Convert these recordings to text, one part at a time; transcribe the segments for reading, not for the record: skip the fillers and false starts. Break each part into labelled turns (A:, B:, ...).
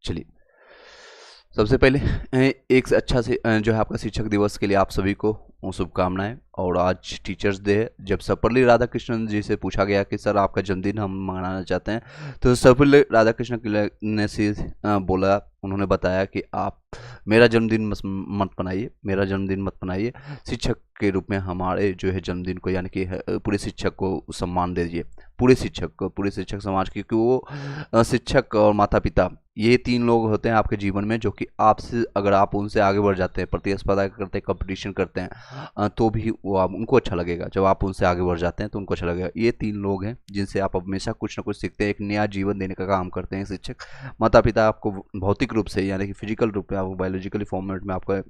A: चलिए, सबसे पहले एक अच्छा से जो है आपका शिक्षक दिवस के लिए आप सभी को शुभकामनाएं। और आज टीचर्स डे है। जब सर्वपल्ली राधाकृष्णन जी से पूछा गया कि सर आपका जन्मदिन हम मनाना चाहते हैं, तो सर्वपल्ली राधाकृष्णन ने से बोला, उन्होंने बताया कि आप मेरा जन्मदिन मत मनाइए, मेरा जन्मदिन मत मनाइए। शिक्षक के रूप में हमारे जो है जन्मदिन को, यानी कि पूरे शिक्षक को सम्मान दीजिए, पूरे शिक्षक को, पूरे शिक्षक समाज की, क्योंकि वो शिक्षक और माता पिता ये तीन लोग होते हैं आपके जीवन में, जो कि आपसे अगर आप उनसे आगे बढ़ जाते हैं, प्रतिस्पर्धा करते हैं, कंपटीशन करते हैं, तो भी वो आप उनको अच्छा लगेगा। जब आप उनसे आगे बढ़ जाते हैं तो उनको अच्छा लगेगा। ये तीन लोग हैं जिनसे आप हमेशा कुछ ना कुछ सीखते हैं, एक नया जीवन देने का काम करते हैं शिक्षक। माता पिता आपको भौतिक रूप से, यानी कि फिजिकल रूप में, आपको बायोलॉजिकली फॉर्मेट में, आपका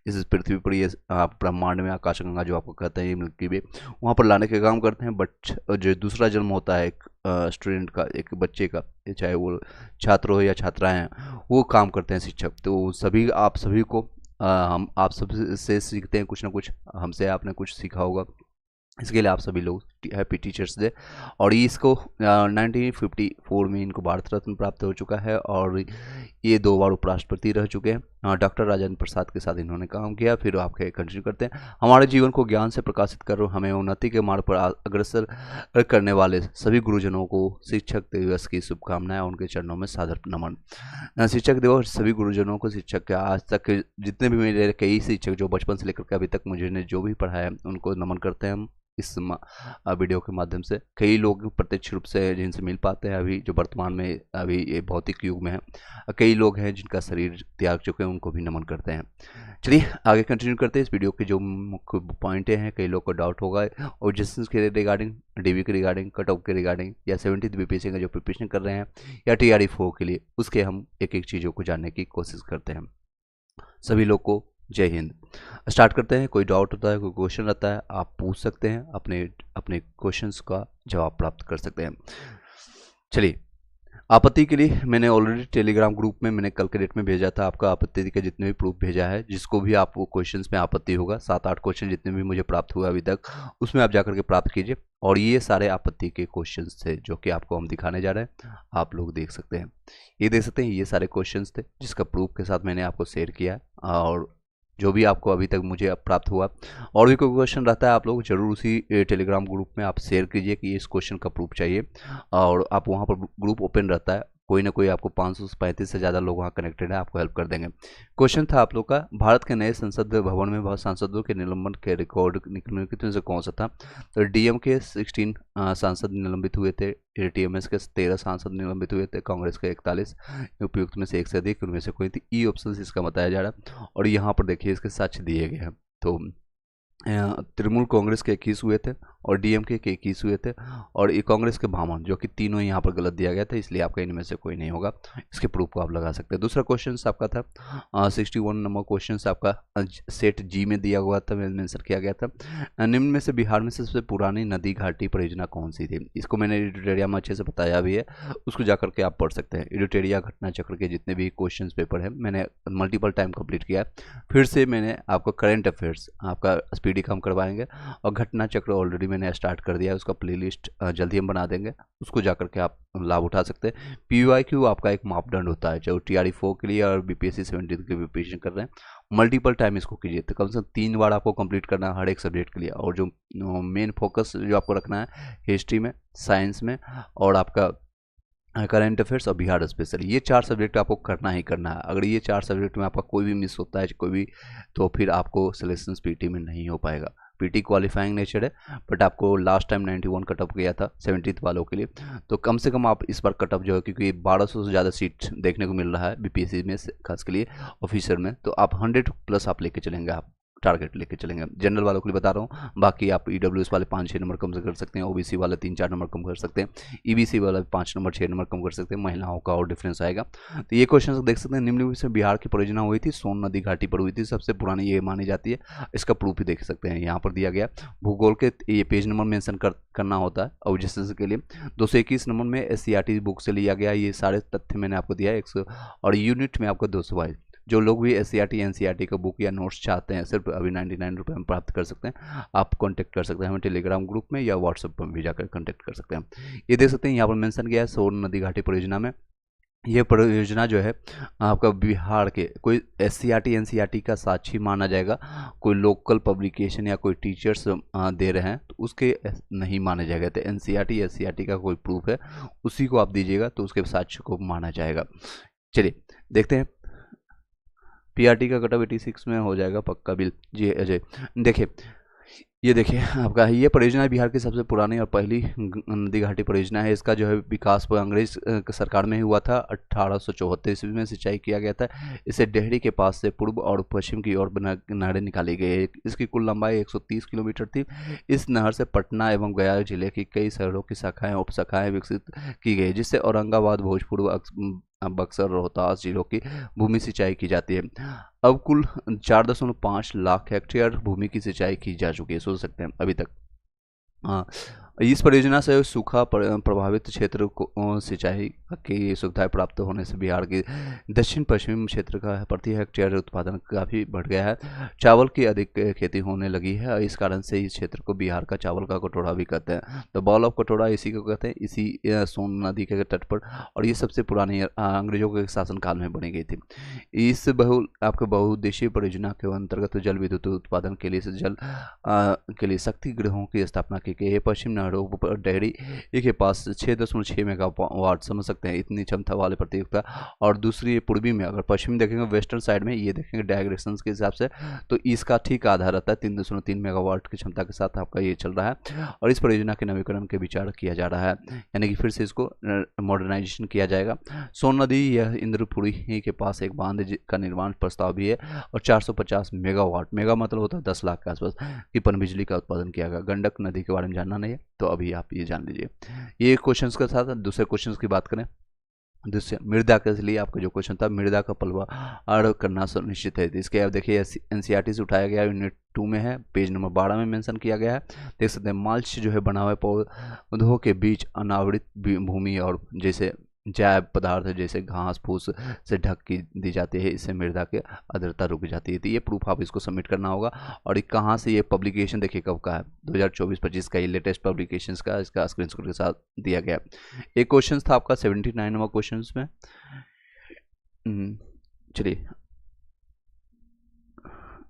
A: इस पृथ्वी पर, ये आप ब्रह्मांड में, आकाशगंगा जो आपको कहते हैं, ये मिल्की वे, वहाँ पर लाने का काम करते हैं। बट जो दूसरा जन्म होता है एक स्टूडेंट का, एक बच्चे का, चाहे वो छात्र हो या छात्राएं हैं, वो काम करते हैं शिक्षक। तो सभी आप सभी को हम आप सब से सीखते हैं कुछ ना कुछ, हमसे आपने कुछ सीखा होगा। इसके लिए आप सभी लोग हैप्पी टीचर्स डे। और ये इसको 1954 में इनको भारत रत्न प्राप्त हो चुका है, और ये 2 बार उपराष्ट्रपति रह चुके हैं। डॉक्टर राजेंद्र प्रसाद के साथ इन्होंने काम किया। फिर आपके कंटिन्यू करते हैं। हमारे जीवन को ज्ञान से प्रकाशित कर हमें उन्नति के मार्ग पर अग्रसर करने वाले सभी गुरुजनों को शिक्षक दिवस की शुभकामनाएं, उनके चरणों में सादर नमन। शिक्षक दिवस सभी गुरुजनों को, शिक्षक के आज तक के जितने भी मेरे कई शिक्षक जो बचपन से लेकर के अभी तक मुझे ने जो भी पढ़ाया, उनको नमन करते हैं हम इस वीडियो के माध्यम से। कई लोग प्रत्यक्ष रूप से जिनसे मिल पाते हैं अभी, जो वर्तमान में अभी ये भौतिक युग में है, कई लोग हैं जिनका शरीर त्याग चुके हैं, उनको भी नमन करते हैं। चलिए आगे कंटिन्यू करते हैं। इस वीडियो के जो मुख्य पॉइंटें हैं, कई लोग को डाउट होगा ऑब्जेक्शंस के रिगार्डिंग, डीवी के रिगार्डिंग, कट ऑफ के रिगार्डिंग, या 70th बीपीएससी का जो प्रिपरेशन कर रहे हैं, या TRE-4 के लिए, उसके हम एक एक चीज़ों को जानने की कोशिश करते हैं। सभी लोग को जय हिंद। स्टार्ट करते हैं। कोई डाउट होता है, कोई क्वेश्चन रहता है, आप पूछ सकते हैं, अपने अपने क्वेश्चंस का जवाब प्राप्त कर सकते हैं। चलिए, आपत्ति के लिए मैंने ऑलरेडी टेलीग्राम ग्रुप में मैंने कल के डेट में भेजा था आपका आपत्ति के जितने भी प्रूफ भेजा है, जिसको भी आपको क्वेश्चंस में आपत्ति होगा, 7-8 क्वेश्चन जितने भी मुझे प्राप्त हुआ अभी तक, उसमें आप जाकर के प्राप्त कीजिए। और ये सारे आपत्ति के क्वेश्चंस थे जो कि आपको हम दिखाने जा रहे हैं, आप लोग देख सकते हैं। ये देख सकते हैं, ये सारे क्वेश्चंस थे जिसका प्रूफ के साथ मैंने आपको शेयर किया। और जो भी आपको अभी तक मुझे अब प्राप्त हुआ, और भी कोई क्वेश्चन रहता है, आप लोग जरूर उसी टेलीग्राम ग्रुप में आप शेयर कीजिए कि इस क्वेश्चन का प्रूफ चाहिए। और आप वहाँ पर ग्रुप ओपन रहता है, कोई ना कोई आपको 535 से ज़्यादा लोग वहाँ कनेक्टेड है, आपको हेल्प कर देंगे। क्वेश्चन था आप लोग का, भारत के नए संसद भवन में बहुत सांसदों के निलंबन के रिकॉर्ड निम्नलिखित में से कौन सा था? तो डीएम के 16 सांसद निलंबित हुए थे, टीएमएस के 13 सांसद निलंबित हुए थे, कांग्रेस के 41, उपयुक्त में से एक से अधिक, उनमें से कोई थी। ई ऑप्शन इसका बताया जा रहा है। और यहाँ पर देखिए इसके साक्ष्य दिए गए हैं। तो तृणमूल कांग्रेस के 21 हुए थे, और डीएमके के 21 हुए थे, और ये कांग्रेस के भामन, जो कि तीनों यहाँ पर गलत दिया गया था, इसलिए आपका इनमें से कोई नहीं होगा। इसके प्रूफ को आप लगा सकते हैं। दूसरा क्वेश्चन आपका था 61 नंबर क्वेश्चन आपका सेट जी में दिया हुआ था, मेंशन किया गया था। निम्न में से बिहार में सबसे पुरानी नदी घाटी परियोजना कौन सी थी? इसको मैंने एडिटोरिया में अच्छे से बताया भी है, उसको जाकर के आप पढ़ सकते हैं। एडिटोरिया घटना चक्र के जितने भी क्वेश्चन पेपर है मैंने मल्टीपल टाइम कंप्लीट किया है। फिर से मैंने आपको करंट अफेयर्स आपका स्पीडी कम करवाएंगे, और घटना चक्र ऑलरेडी मैंने स्टार्ट कर दिया है, उसका प्लेलिस्ट जल्दी हम बना देंगे, उसको जाकर के आप लाभ उठा सकते हैं। PYQ आपका एक मापदंड होता है, जो TRE-4 के लिए और BPSC 70 के प्रिपरेशन कर रहे हैं, मल्टीपल टाइम इसको कीजिए, तो कम से कम 3 बार आपको कंप्लीट करना है हर एक सब्जेक्ट के लिए। और जो मेन फोकस जो आपको रखना है हिस्ट्री में, साइंस में, और आपका करंट अफेयर्स और बिहार स्पेशल, ये 4 सब्जेक्ट आपको करना ही करना है। अगर ये 4 सब्जेक्ट में आपका कोई भी मिस होता है, कोई भी, तो फिर आपको सिलेक्शन पीटी में नहीं हो पाएगा। पीटी क्वालिफाइंग नेचर है, बट आपको लास्ट टाइम 91 कट ऑफ गया था 70th वालों के लिए, तो कम से कम आप इस बार कट ऑफ जो है, क्योंकि 1200 से ज़्यादा सीट देखने को मिल रहा है बीपीएससी में खास के लिए ऑफिसर में, तो आप 100+ आप लेके चलेंगे, आप टारगेट लेके चलेंगे। जनरल वालों के लिए बता रहा हूँ, बाकी आप EWS वाले 5-6 नंबर कम से कर सकते हैं, OBC वाले 3-4 नंबर कम कर सकते हैं, EBC वाला 5 नंबर 6 नंबर कम कर सकते हैं, महिलाओं का और डिफरेंस आएगा। तो ये क्वेश्चन देख सकते हैं। निम्नलिखित से बिहार की परियोजना हुई थी, सोन नदी घाटी पर हुई थी, सबसे पुरानी ये मानी जाती है। इसका प्रूफ भी देख सकते हैं, यहाँ पर दिया गया। भूगोल के ये पेज नंबर मेंशन करना होता है ऑब्जेक्शन के लिए। 221 नंबर में SCERT बुक से लिया गया, ये सारे तथ्य मैंने आपको दिया है। 100 और यूनिट में आपको 222। जो लोग भी SCERT NCERT का बुक या नोट्स चाहते हैं, सिर्फ अभी 99 रुपये में प्राप्त कर सकते हैं। आप कांटेक्ट कर सकते हैं हमें टेलीग्राम ग्रुप में, या व्हाट्सएप पर भी जाकर कांटेक्ट कर सकते हैं। ये देख सकते हैं यहाँ पर मेंशन किया है, सोन नदी घाटी परियोजना में ये परियोजना जो है आपका बिहार के कोई एससीईआरटी एनसीईआरटी का साक्षी माना जाएगा, कोई लोकल पब्लिकेशन या कोई टीचर्स दे रहे हैं तो उसके नहीं माना जाएगा। तो एनसीईआरटी एससीईआरटी का कोई प्रूफ है उसी को आप दीजिएगा तो उसके साक्ष्य को माना जाएगा। चलिए देखते हैं। पीआरटी का कटअप 86 में हो जाएगा पक्का बिल जी अजय। देखिए ये देखिए आपका ये परियोजना बिहार की सबसे पुरानी और पहली नदी घाटी परियोजना है। इसका जो है विकास अंग्रेज सरकार में ही हुआ था। 1874 ईस्वी में सिंचाई किया गया था। इसे डेहरी के पास से पूर्व और पश्चिम की ओर नहरें निकाली गई है। इसकी कुल लंबाई 130 किलोमीटर थी। इस नहर से पटना एवं गया जिले की कई शहरों की शाखाएं उपशाखाएं विकसित की गई, जिससे औरंगाबाद भोजपुर बक्सर रोहतास जिलों की भूमि सिंचाई की जाती है। अब कुल 4.5 लाख हेक्टेयर भूमि की सिंचाई की जा चुकी है, सोच सकते हैं अभी तक। हाँ, इस परियोजना से सूखा प्रभावित क्षेत्र को सिंचाई की सुविधाएं प्राप्त होने से बिहार के दक्षिण पश्चिम क्षेत्र का प्रति हेक्टेयर उत्पादन काफ़ी बढ़ गया है। चावल की अधिक खेती होने लगी है और इस कारण से इस क्षेत्र को बिहार का चावल का कटोरा भी कहते हैं। तो बॉल ऑफ कटोरा इसी को कहते हैं, इसी सोन नदी के तट पर। और ये सबसे पुरानी अंग्रेजों के शासनकाल में बनी गई थी। इस आपके बहुउद्देशीय परियोजना के अंतर्गत जल विद्युत उत्पादन के लिए के लिए शक्ति गृहों की स्थापना की गई है। पश्चिम नहरों पर डेहरी के पास 6.6 मेगावाट, समझ सकते हैं इतनी क्षमता वाले प्रतीकता। और दूसरी पूर्वी में अगर पश्चिम देखेंगे वेस्टर्न साइड में, ये देखेंगे डायग्रेशन के हिसाब से, तो इसका ठीक आधा रहता है। 3.3 मेगावाट की क्षमता के साथ आपका ये चल रहा है। और इस परियोजना के नवीकरण के विचार किया जा रहा है, यानी कि फिर से इसको मॉडर्नाइजेशन किया जाएगा। सोन नदी यह इंद्रपुरी के पास एक बांध का निर्माण प्रस्ताव भी है और 450 मेगावाट, मेगा मतलब होता है 10 लाख के आसपास की पनबिजली का उत्पादन किया गया। गंडक नदी के बारे में जानना नहीं है तो अभी आप ये जान लीजिए। ये क्वेश्चंस के साथ दूसरे क्वेश्चंस की बात करें। दूसरे मृदा के लिए आपका जो क्वेश्चन था, मृदा का पलवा आड़ करना सुनिश्चित है। इसके आप देखिए एनसीईआरटी से उठाया गया, यूनिट 2 में है, पेज नंबर 12 में मेंशन किया गया है। देख सकते हैं माल्च जो है बना हुआ पौधों के बीच अनावृत भूमि और जैसे जैव पदार्थ जैसे घास फूस से ढक की दी जाती है, इससे मृदा की आर्द्रता रुक जाती है। तो ये प्रूफ आप इसको सबमिट करना होगा। और ये कहाँ से, ये पब्लिकेशन देखिए कब का है, 2024-25 का ये लेटेस्ट पब्लिकेशन का, इसका स्क्रीनशॉट के साथ दिया गया। एक क्वेश्चन था आपका 79 नंबर क्वेश्चन में। चलिए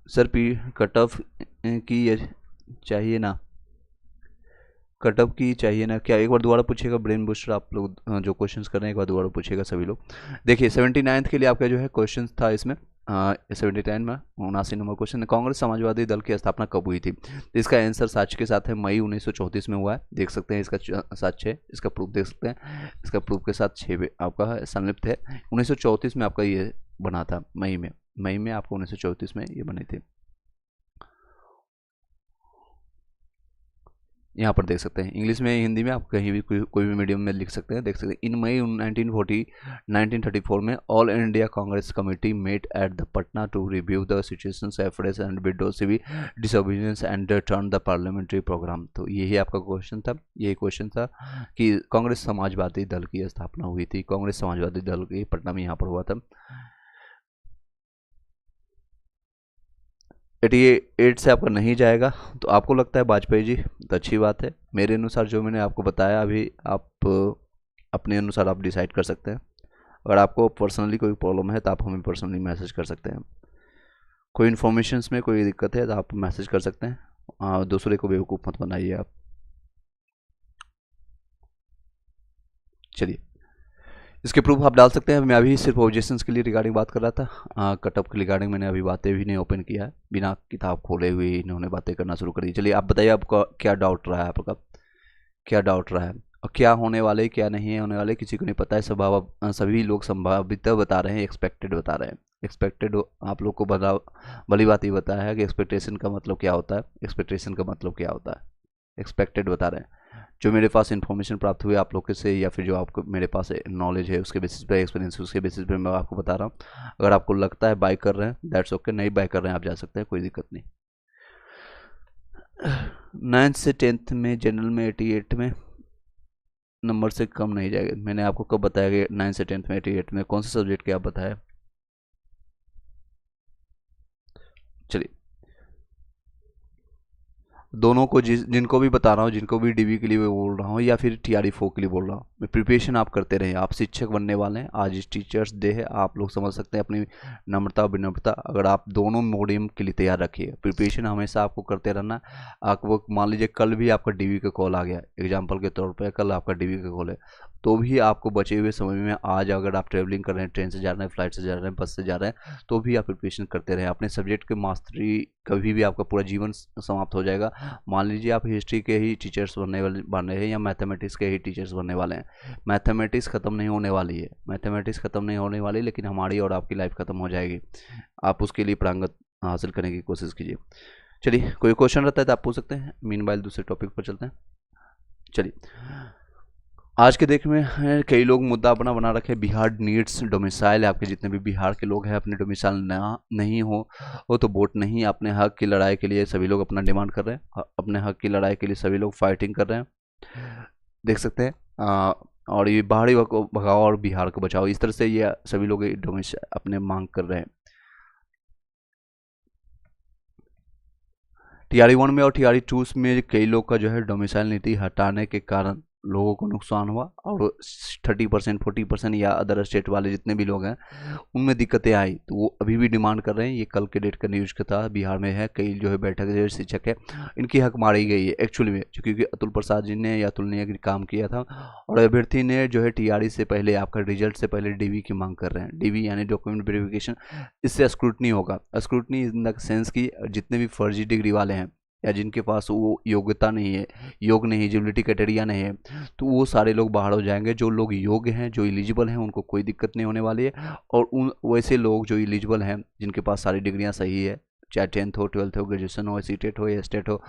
A: सर कट ऑफ की चाहिए ना, कटअप की चाहिए ना क्या, एक बार दोबारा पूछिएगा। ब्रेन बूस्टर आप लोग जो क्वेश्चंस कर रहे हैं एक बार दोबारा पूछिएगा सभी लोग। देखिए 79th के लिए आपका जो है क्वेश्चन था इसमें 79 में 79 नंबर क्वेश्चन, कांग्रेस समाजवादी दल की स्थापना कब हुई थी। तो इसका आंसर साक्ष्य के साथ है, मई 1934 में हुआ है। देख सकते हैं इसका साक्ष्य है, इसका प्रूफ देख सकते हैं। इसका प्रूफ के साथ 6 आपका संलिप्त है। 1934 में आपका ये बना था, मई में आपको 1934 में ये बने थे। यहाँ पर देख सकते हैं, इंग्लिश में हिंदी में आप कहीं भी कोई भी मीडियम में लिख सकते हैं। देख सकते हैं, इन मई 1934 में all India Congress committee met at the Patna to review the situation afresh and withdraw civil disobedience and turn the parliamentary programme. तो यही आपका क्वेश्चन था। ये क्वेश्चन था कि कांग्रेस समाजवादी दल की स्थापना हुई थी, कांग्रेस समाजवादी दल की पटना में यहाँ पर हुआ था। 88 से आपका नहीं जाएगा तो आपको लगता है वाजपेयी जी, तो अच्छी बात है। मेरे अनुसार जो मैंने आपको बताया अभी, आप अपने अनुसार आप डिसाइड कर सकते हैं। अगर आपको पर्सनली कोई प्रॉब्लम है तो आप हमें पर्सनली मैसेज कर सकते हैं। कोई इन्फॉर्मेशंस में कोई दिक्कत है तो आप मैसेज कर सकते हैं। दूसरे को बेवकूफ़ मत बनाइए आप। चलिए इसके प्रूफ आप डाल सकते हैं। मैं अभी सिर्फ ऑब्जेक्शंस के लिए रिगार्डिंग बात कर रहा था, कटअप के रिगार्डिंग मैंने अभी बातें भी नहीं ओपन किया है, बिना किताब खोले हुए इन्होंने बातें करना शुरू कर दी। चलिए आप बताइए आपका क्या डाउट रहा है, आपका क्या डाउट रहा है और क्या होने वाले क्या नहीं होने वाले किसी को नहीं पता है। सभी लोग संभावित बता रहे हैं, एक्सपेक्टेड बता रहे हैं। एक्सपेक्टेड आप लोग को भली बात ही बताया है कि एक्सपेक्टेशन का मतलब क्या होता है, एक्सपेक्टेशन का मतलब क्या होता है, एक्सपेक्टेड बता रहे हैं। जो मेरे पास इन्फॉर्मेशन प्राप्त हुई आप लोग से, या फिर जो आपको मेरे पास नॉलेज है उसके बेसिस पे, एक्सपीरियंस उसके बेसिस पे मैं आपको बता रहा हूँ। अगर आपको लगता है बाय कर रहे हैं दैट्स ओके, नहीं बाय कर रहे हैं आप जा सकते हैं, कोई दिक्कत नहीं। 9th से 10th में जनरल में 88 में नंबर से कम नहीं जाएगा। मैंने आपको कब बताया कि 9th से 10th में 88 में कौन से सब्जेक्ट के आप बताया। चलिए दोनों को जिनको भी बता रहा हूँ, जिनको भी डीवी के लिए बोल रहा हूँ या फिर TRE4 के लिए बोल रहा हूँ, मैं प्रिपरेशन आप करते रहे। आप शिक्षक बनने वाले हैं, आज इस टीचर्स डे है, आप लोग समझ सकते हैं अपनी नम्रता और विनम्रता। अगर आप दोनों मोडियम के लिए तैयार रखिए, प्रिपरेशन हमेशा आपको करते रहना। आपको मान लीजिए कल भी आपका डीवी का कॉल आ गया, एग्जाम्पल के तौर पर कल आपका डीवी का कॉल है, तो भी आपको बचे हुए समय में आज अगर आप ट्रेवलिंग कर रहे हैं, ट्रेन से जा रहे हैं, फ्लाइट से जा रहे हैं, बस से जा रहे हैं, तो भी आप प्रिपरेशन करते रहें। अपने सब्जेक्ट के मास्टरी कभी भी आपका पूरा जीवन समाप्त हो जाएगा। मान लीजिए आप हिस्ट्री के ही टीचर्स बनने हैं या मैथमेटिक्स के ही टीचर्स बनने वाले हैं, मैथमेटिक्स ख़त्म नहीं होने वाली है, मैथमेटिक्स ख़त्म नहीं होने वाली, लेकिन हमारी और आपकी लाइफ ख़त्म हो जाएगी। आप उसके लिए प्रांगत हासिल करने की कोशिश कीजिए। चलिए, कोई क्वेश्चन रहता है तो आप पूछ सकते हैं, मीनवाइल दूसरे टॉपिक पर चलते हैं। चलिए, आज के देख में कई लोग मुद्दा अपना बना रखे, बिहार नीड्स डोमिसाइल। आपके जितने भी बिहार के लोग हैं अपने डोमिसाइल ना नहीं हो वो तो वोट नहीं। अपने हक की लड़ाई के लिए सभी लोग अपना डिमांड कर रहे हैं, अपने हक की लड़ाई के लिए सभी लोग फाइटिंग कर रहे हैं, देख सकते हैं। और ये बाहरी को भगाओ और बिहार को बचाओ, इस तरह से ये सभी लोग डोमिसाइल अपने मांग कर रहे हैं। TRE1 में और TRE2 में कई लोग का जो है डोमिसाइल नीति हटाने के कारण लोगों को नुकसान हुआ, और 30% 40% या अदर स्टेट वाले जितने भी लोग हैं उनमें दिक्कतें आई, तो वो अभी भी डिमांड कर रहे हैं। ये कल के डेट का न्यूज़ का था, बिहार में है कई जो है बैठक जो शिक्षक है इनकी हक मारी गई है एक्चुअली में, क्योंकि अतुल प्रसाद जी ने या अतुल ने काम किया था, और अभ्यर्थी ने जो है TRE से पहले आपका रिजल्ट से पहले DV की मांग कर रहे हैं। DV यानी डॉक्यूमेंट वेरिफिकेशन, इससे स्क्रूटनी होगा। स्क्रूटनी इन द सेंस की जितने भी फर्जी डिग्री वाले हैं या जिनके पास वो योग्यता नहीं है, योग नहीं, एलिजिबिलिटी क्राइटेरिया नहीं है, तो वो सारे लोग बाहर हो जाएंगे। जो लोग योग्य हैं, जो एलिजिबल हैं, उनको कोई दिक्कत नहीं होने वाली है, और उन वैसे लोग जो एलिजिबल हैं, जिनके पास सारी डिग्रियां सही है, चाहे 10th हो, 12th हो, ग्रेजुएशन हो, सीटेट हो या स्टेट हो,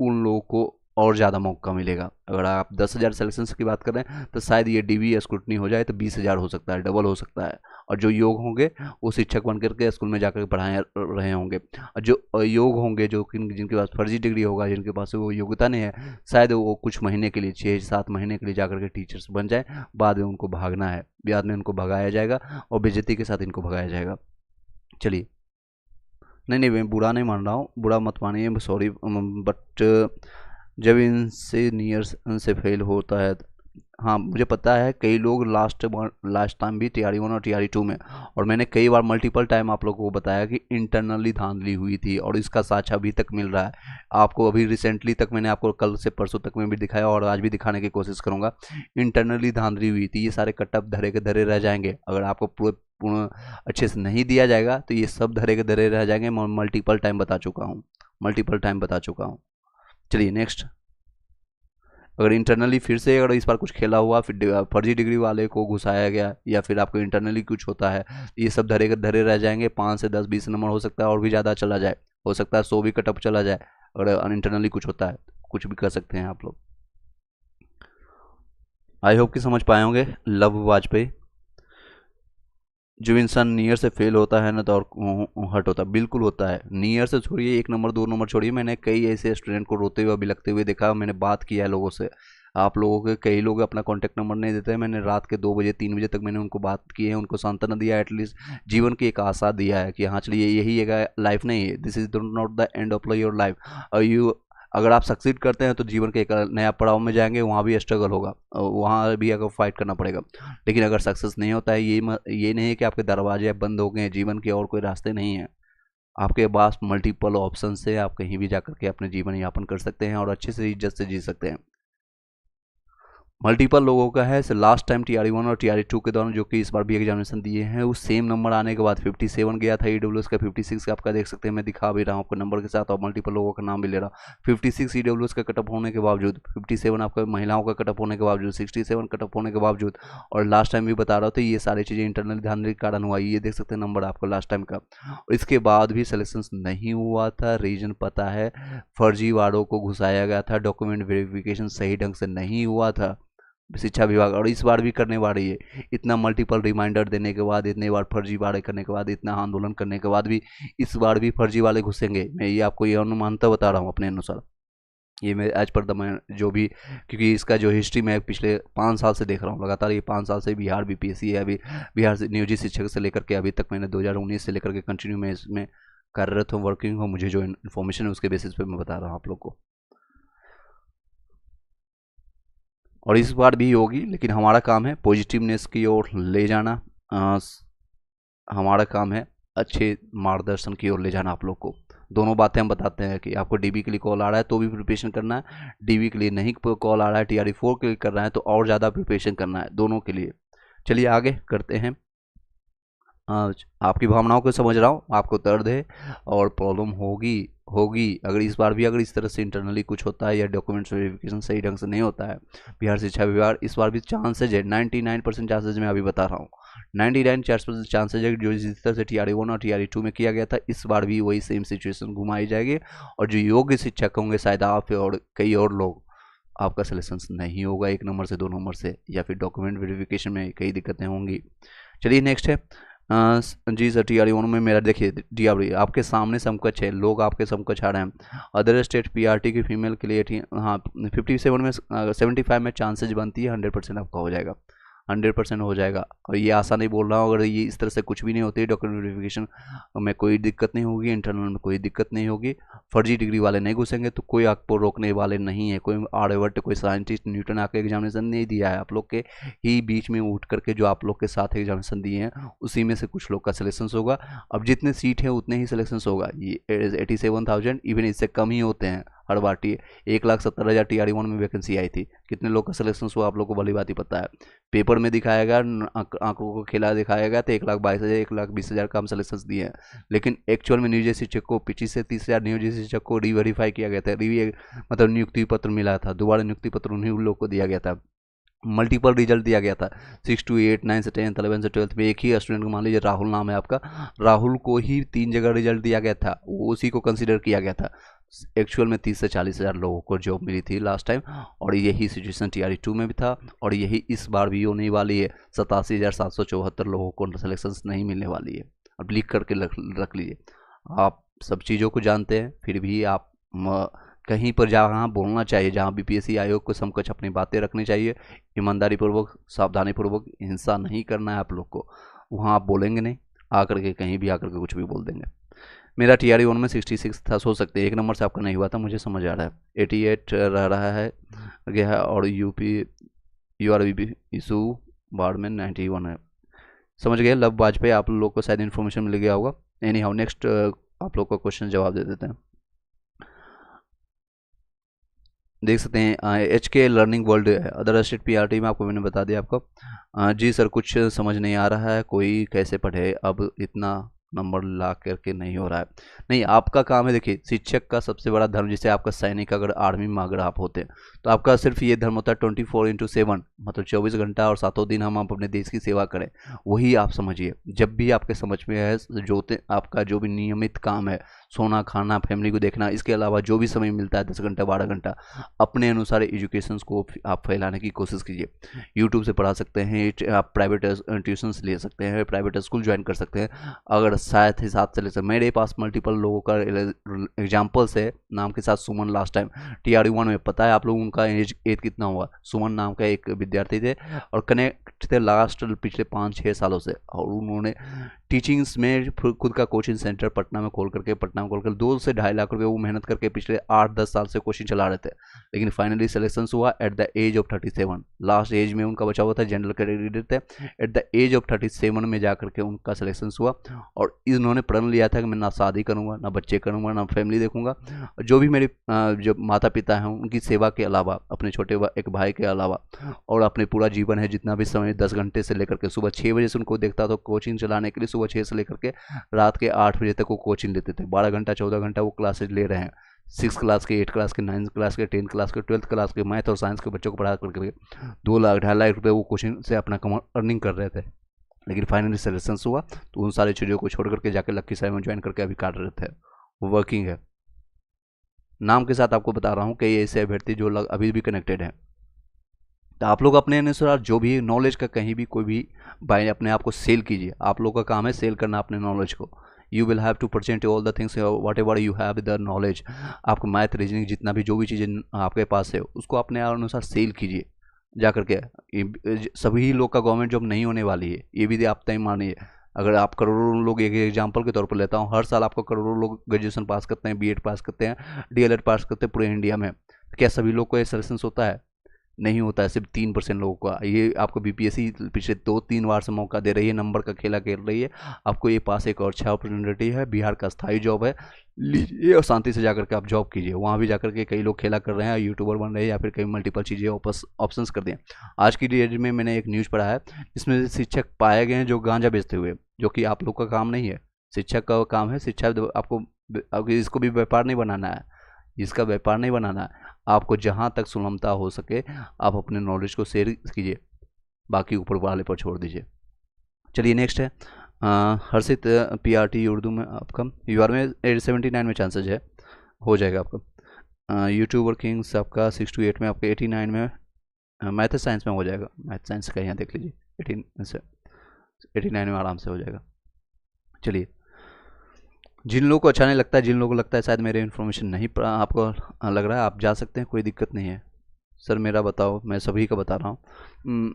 A: उन लोगों को और ज़्यादा मौका मिलेगा। अगर आप 10,000 सिलेक्शन की बात करें तो शायद ये DV या स्क्रूटनी हो जाए तो 20,000 हो सकता है, डबल हो सकता है। और जो योग होंगे वो शिक्षक बन करके स्कूल में जाकर पढ़ाए रहे होंगे, और जो अयोग होंगे, जो जिनके पास फर्जी डिग्री होगा, जिनके पास वो योग्यता नहीं है, शायद वो कुछ महीने के लिए 6-7 महीने के लिए जाकर के टीचर्स बन जाए, बाद में उनको भागना है, बाद में उनको भगाया जाएगा और बेइज्जती के साथ इनको भगाया जाएगा। चलिए, नहीं मैं बुरा नहीं मान रहा हूँ, बुरा मत मानिए, सॉरी, बट जब इनसे नियर से फेल होता है, हाँ मुझे पता है कई लोग लास्ट टाइम भी TRE1 और TRE2 में, और मैंने कई बार मल्टीपल टाइम आप लोगों को बताया कि इंटरनली धांधली हुई थी, और इसका साक्ष्य अभी तक मिल रहा है आपको। अभी रिसेंटली तक मैंने आपको कल से परसों तक में भी दिखाया और आज भी दिखाने की कोशिश करूंगा। इंटरनली धांधली हुई थी, ये सारे कटअप धरे के धरे रह जाएंगे। अगर आपको पूर्ण अच्छे से नहीं दिया जाएगा तो ये सब धरे के धरे रह जाएंगे। मैं मल्टीपल टाइम बता चुका हूँ। चलिए नेक्स्ट, अगर इंटरनली फिर से अगर इस बार कुछ खेला हुआ, फिर फर्जी डिग्री वाले को घुसाया गया, या फिर आपको इंटरनली कुछ होता है, ये सब धरे के धरे रह जाएंगे। 5 से 10 20 नंबर हो सकता है और भी ज़्यादा चला जाए, हो सकता है 100 भी कटअप चला जाए। अगर इंटरनली कुछ होता है कुछ भी कर सकते हैं आप लोग। आई होप कि समझ पाए होंगे। लव वाजपेयी, जो इंसान नियर से फेल होता है ना तो और हर्ट होता है, बिल्कुल होता है। नियर से छोड़िए, 1 नंबर 2 नंबर छोड़िए, मैंने कई ऐसे स्टूडेंट को रोते हुए बिलखते हुए देखा। मैंने बात किया है लोगों से, आप लोगों के कई लोग अपना कॉन्टैक्ट नंबर नहीं देते हैं। मैंने रात के 2 बजे 3 बजे तक मैंने उनको बात की है, उनको सांत्वना दिया, एटलीस्ट जीवन की एक आशा दिया है कि हाँ चलिए यही एक लाइफ नहीं है, this is not the end of your life. You अगर आप सक्सीड करते हैं तो जीवन के एक नया पड़ाव में जाएंगे, वहाँ भी स्ट्रगल होगा, वहाँ भी अगर फाइट करना पड़ेगा। लेकिन अगर सक्सेस नहीं होता है, ये नहीं है कि आपके दरवाजे बंद हो गए हैं, जीवन के और कोई रास्ते नहीं है। आपके पास मल्टीपल ऑप्शन से आप कहीं भी जाकर के अपने जीवन यापन कर सकते हैं और अच्छे से इज्जत से जी सकते हैं। मल्टीपल लोगों का है। लास्ट टाइम TRE1 और TRE2 के दौरान जो कि इस बार भी एग्जामिनेशन दिए हैं, उस सेम नंबर आने के बाद 57 गया था EWS का, 56 आपका देख सकते हैं, मैं दिखा भी रहा हूँ आपको नंबर के साथ और मल्टीपल लोगों का नाम भी ले रहा हूँ। 56 EWS का कटअप होने के बावजूद, 57 आपका महिलाओं का कटअप होने के बावजूद, 67 कटअप होने के बावजूद, और लास्ट टाइम भी बता रहा था ये सारी चीज़ें इंटरनल धांधली के कारण हुआ। ये देख सकते हैं नंबर आपको लास्ट टाइम का, और इसके बाद भी सिलेक्शन नहीं हुआ था। रीजन पता है, फर्जीवाड़ों को घुसाया गया था, डॉक्यूमेंट वेरिफिकेशन सही ढंग से नहीं हुआ था शिक्षा विभाग, और इस बार भी करने वाली है। इतना मल्टीपल रिमाइंडर देने के बाद, इतने बार फर्जीवाड़े करने के बाद, इतना आंदोलन करने के बाद भी इस बार भी फर्जी वाले घुसेंगे। मैं ये आपको ये अनुमानता बता रहा हूँ अपने अनुसार, ये मैं एज पर द मैं जो भी, क्योंकि इसका जो हिस्ट्री मैं पिछले 5 साल से देख रहा हूँ लगातार। ये 5 साल से बिहार BPSC है, अभी बिहार से नियोजित शिक्षक से लेकर के अभी तक मैंने 2019 से लेकर के कंटिन्यू मैं इसमें कार्यरत हूँ, वर्किंग हूँ। मुझे जो इन्फॉर्मेशन है उसके बेसिस पे मैं बता रहा हूँ आप लोग को। और इस बार भी होगी, लेकिन हमारा काम है पॉजिटिवनेस की ओर ले जाना। हमारा काम है अच्छे मार्गदर्शन की ओर ले जाना आप लोग को। दोनों बातें हम बताते हैं कि आपको डीबी के लिए कॉल आ रहा है तो भी प्रिपरेशन करना है, डीबी के लिए नहीं कॉल आ रहा है, TRE4 के लिए कर रहा है तो और ज़्यादा प्रिपरेशन करना है, दोनों के लिए। चलिए आगे करते हैं। आपकी भावनाओं को समझ रहा हूँ, आपको दर्द है और प्रॉब्लम होगी होगी अगर इस बार भी अगर इस तरह से इंटरनली कुछ होता है या डॉक्यूमेंट्स वेरिफिकेशन सही ढंग से नहीं होता है बिहार शिक्षा विभाग, इस बार भी चांसेज है 99% चांसेज मैं अभी बता रहा हूँ। 99% चांसेज है जो जिस तरह से TRE1 और TRE2 में किया गया था इस बार भी वही सेम सिचुएशन घुमाई जाएगी और जो योग्य शिक्षक होंगे शायद आप और कई और लोग, आपका सिलेक्शन नहीं होगा 1 नंबर से 2 नंबर से, या फिर डॉक्यूमेंट वेरिफिकेशन में कई दिक्कतें होंगी। चलिए नेक्स्ट है। जी सर TRE1 में मेरा देखिए DRE आपके सामने समकक्ष है, लोग आपके समकक्ष आ रहे हैं। अदर स्टेट PRT की फीमेल के लिए हाँ 57 में 75 में चांसेज बनती है 100% आपका हो जाएगा, 100% हो जाएगा। और ये आशा नहीं बोल रहा हूँ, अगर ये इस तरह से कुछ भी नहीं होती है डॉक्यूमेंट वेरिफिकेशन में कोई दिक्कत नहीं होगी, इंटरनल में कोई दिक्कत नहीं होगी, फर्जी डिग्री वाले नहीं घुसेंगे तो कोई आपको रोकने वाले नहीं है। कोई आर्यभट्ट कोई साइंटिस्ट न्यूटन आके एग्जामिनेशन नहीं दिया है, आप लोग के ही बीच में उठ करके जो आप लोग के साथ एग्जामिनेशन दिए हैं उसी में से कुछ लोग का सिलेक्शन होगा। अब जितने सीट है उतने ही सिलेक्शन होगा, ये 87,000 इवन इससे कम ही होते हैं हर बार। 1,70,000 TRE1 में वैकेंसी आई थी, कितने लोग का सिलेक्शन हुआ आप लोग को भली बात ही पता है। पेपर में दिखाएगा, आंखों को खिला दिखाएगा तो 1,22,000 1,20,000 का हम सिलेक्शन दिए हैं, लेकिन एक्चुअल में नियोजित शिक्षक को 25 से 30,000 नियोजित शिक्षक को रीवेरीफाई किया गया था, मतलब नियुक्ति पत्र मिला था, दोबारा नियुक्ति पत्र उन्हीं लोग को दिया गया था। मल्टीपल रिजल्ट दिया गया था 6 to 8 9 से 10 11 से 12 में। एक ही स्टूडेंट को मान लीजिए राहुल नाम है आपका, राहुल को ही 3 जगह रिजल्ट दिया गया था, वो उसी को कंसिडर किया गया था। एक्चुअल में 30 से 40,000 लोगों को जॉब मिली थी लास्ट टाइम, और यही सिचुएशन TRE2 में भी था और यही इस बार भी होने वाली है। 87,774 लोगों को सिलेक्शन नहीं मिलने वाली है। अब लिख करके रख लीजिए, आप सब चीज़ों को जानते हैं फिर भी आप कहीं पर जहाँ बोलना चाहिए, जहाँ BPSC आयोग को समकक्ष अपनी बातें रखनी चाहिए, ईमानदारी पूर्वक सावधानी पूर्वक, हिंसा नहीं करना है आप लोग को, वहाँ आप बोलेंगे नहीं, आकर के कहीं भी आकर के कुछ भी बोल देंगे। मेरा TRE1 में 66 था, सो सकते हैं 1 नंबर से आपका नहीं हुआ था, मुझे समझ आ रहा है। 88 रह रहा है गया है और URB इशू बाढ़ में 91 है, समझ गए। लव वाजपेयी आप लोग को शायद इन्फॉर्मेशन मिल गया होगा। एनी हाउ नेक्स्ट आप लोग का क्वेश्चन जवाब दे देते हैं। देख सकते हैं HK लर्निंग वर्ल्ड है, अदर स्टेट PRT में आपको मैंने बता दिया आपको। जी सर कुछ समझ नहीं आ रहा है, कोई कैसे पढ़े, अब इतना नंबर ला करके नहीं हो रहा है। नहीं, आपका काम है, देखिए शिक्षक का सबसे बड़ा धर्म, जैसे आपका सैनिक अगर आर्मी में अगर आप होते हैं तो आपका सिर्फ ये धर्म होता है 24/7, मतलब 24 घंटा और 7 दिन हम अपने देश की सेवा करें, वही आप समझिए। जब भी आपके समझ में है जोते आपका जो भी नियमित काम है, सोना खाना फैमिली को देखना, इसके अलावा जो भी समय मिलता है 10 घंटा 12 घंटा अपने अनुसार एजुकेशन को आप फैलाने की कोशिश कीजिए। यूट्यूब से पढ़ा सकते हैं, आप प्राइवेट ट्यूशन्स ले सकते हैं, प्राइवेट स्कूल ज्वाइन कर सकते हैं। अगर शायद हिसाब से ले सकते, मेरे पास मल्टीपल लोगों का एग्जाम्पल्स है, नाम के साथ सुमन लास्ट टाइम TRE1 में, पता है आप लोगों उनका एज कितना हुआ। सुमन नाम का एक विद्यार्थी थे और कनेक्ट थे लास्ट पिछले 5-6 सालों से, और उन्होंने टीचिंग्स में खुद का कोचिंग सेंटर पटना में खोल करके 2 से 2.5 लाख रुपए वो मेहनत करके पिछले 8-10 साल से कोचिंग चला रहे थे, लेकिन फाइनली सिलेक्शन हुआ at the age of 37। Last age में उनका बचा हुआ था, जनरल कैटेगरी थे, एट द एज ऑफ 37 में जाकर के उनका सिलेक्शन हुआ। और इन्होंने प्रण लिया था कि मैं ना शादी करूँगा, ना बच्चे करूँगा, ना फैमिली देखूंगा, जो भी मेरे जो माता पिता हैं उनकी सेवा के अलावा, अपने छोटे एक भाई के अलावा, और अपने पूरा जीवन है जितना भी समय 10 घंटे से लेकर के सुबह 6 बजे से उनको देखता था कोचिंग चलाने के लिए, सुबह 6 से लेकर के रात के 8 बजे तक वो कोचिंग लेते थे। 12 घंटा 14 घंटा वो क्लासेज ले रहे हैं, 6 क्लास के, 8 क्लास के, 9 क्लास के, 10 क्लास के, 12th क्लास के मैथ और साइंस के बच्चों को पढ़ा करके 2 लाख 2.5 लाख रुपये वो कोचिंग से अपना अर्निंग कर रहे थे। लेकिन फाइनली सिलेक्शन हुआ तो उन सारी चीज़ों को छोड़ करके जाके लखीसराय में ज्वाइन करके अभी काट रहे थे, वो वर्किंग है। नाम के साथ आपको बता रहा हूँ कि ऐसे अभ्यर्थी जो अभी भी कनेक्टेड हैं। तो आप लोग अपने अनुसार जो भी नॉलेज का कहीं भी कोई भी बाय अपने आप को सेल कीजिए, आप लोग का काम है सेल करना अपने नॉलेज को। You will have to present all the things whatever you have the knowledge. आपको मैथ रीजनिंग जितना भी जो भी चीज़ें आपके पास है उसको अपने अनुसार सेल कीजिए जा करके। सभी लोग का गवर्नमेंट जॉब नहीं होने वाली है, ये भी आप तय मानिए। अगर आप करोड़ों लोग, एक एग्जांपल के तौर पर लेता हूँ, हर साल आपको करोड़ों लोग ग्रेजुएशन पास करते हैं, BEड पास करते हैं, DLED पास करते हैं पूरे इंडिया में, क्या सभी लोग को ये सिलेक्शन होता है? नहीं होता है, सिर्फ 3% लोगों का। ये आपको बीपीएससी पिछले 2-3 बार से मौका दे रही है, नंबर का खेला खेल रही है। आपको ये पास एक और अच्छा अपॉर्चुनिटी है, बिहार का स्थायी जॉब है, लीजिए और शांति से जाकर के आप जॉब कीजिए। वहाँ भी जाकर के कई लोग खेला कर रहे हैं, यूट्यूबर बन रहे हैं या फिर कई मल्टीपल चीज़ें ऑप्शंस कर दिए। आज की डेट में मैंने एक न्यूज़ पढ़ा है जिसमें शिक्षक पाए गए हैं जो गांजा बेचते हुए, जो कि आप लोग का काम नहीं है। शिक्षक का काम है शिक्षा, आपको इसको भी व्यापार नहीं बनाना है, इसका व्यापार नहीं बनाना है। आपको जहाँ तक सुलभता हो सके आप अपने नॉलेज को शेयर कीजिए, बाकी ऊपर वाले पर छोड़ दीजिए। चलिए नेक्स्ट है हर्षित पीआरटी उर्दू में आपका यूआर में 79 में चांसेज है, हो जाएगा आपका। यूट्यूबर किंग्स आपका 6 to 8 में, आपका 89 में मैथ साइंस में हो जाएगा। मैथ साइंस का यहाँ देख लीजिए 18 से 89 में आराम से हो जाएगा। चलिए, जिन लोगों को अच्छा नहीं लगता है, जिन लोगों को लगता है शायद मेरे इन्फॉर्मेशन नहीं आपको लग रहा है, आप जा सकते हैं, कोई दिक्कत नहीं है। सर मेरा बताओ, मैं सभी का बता रहा हूँ।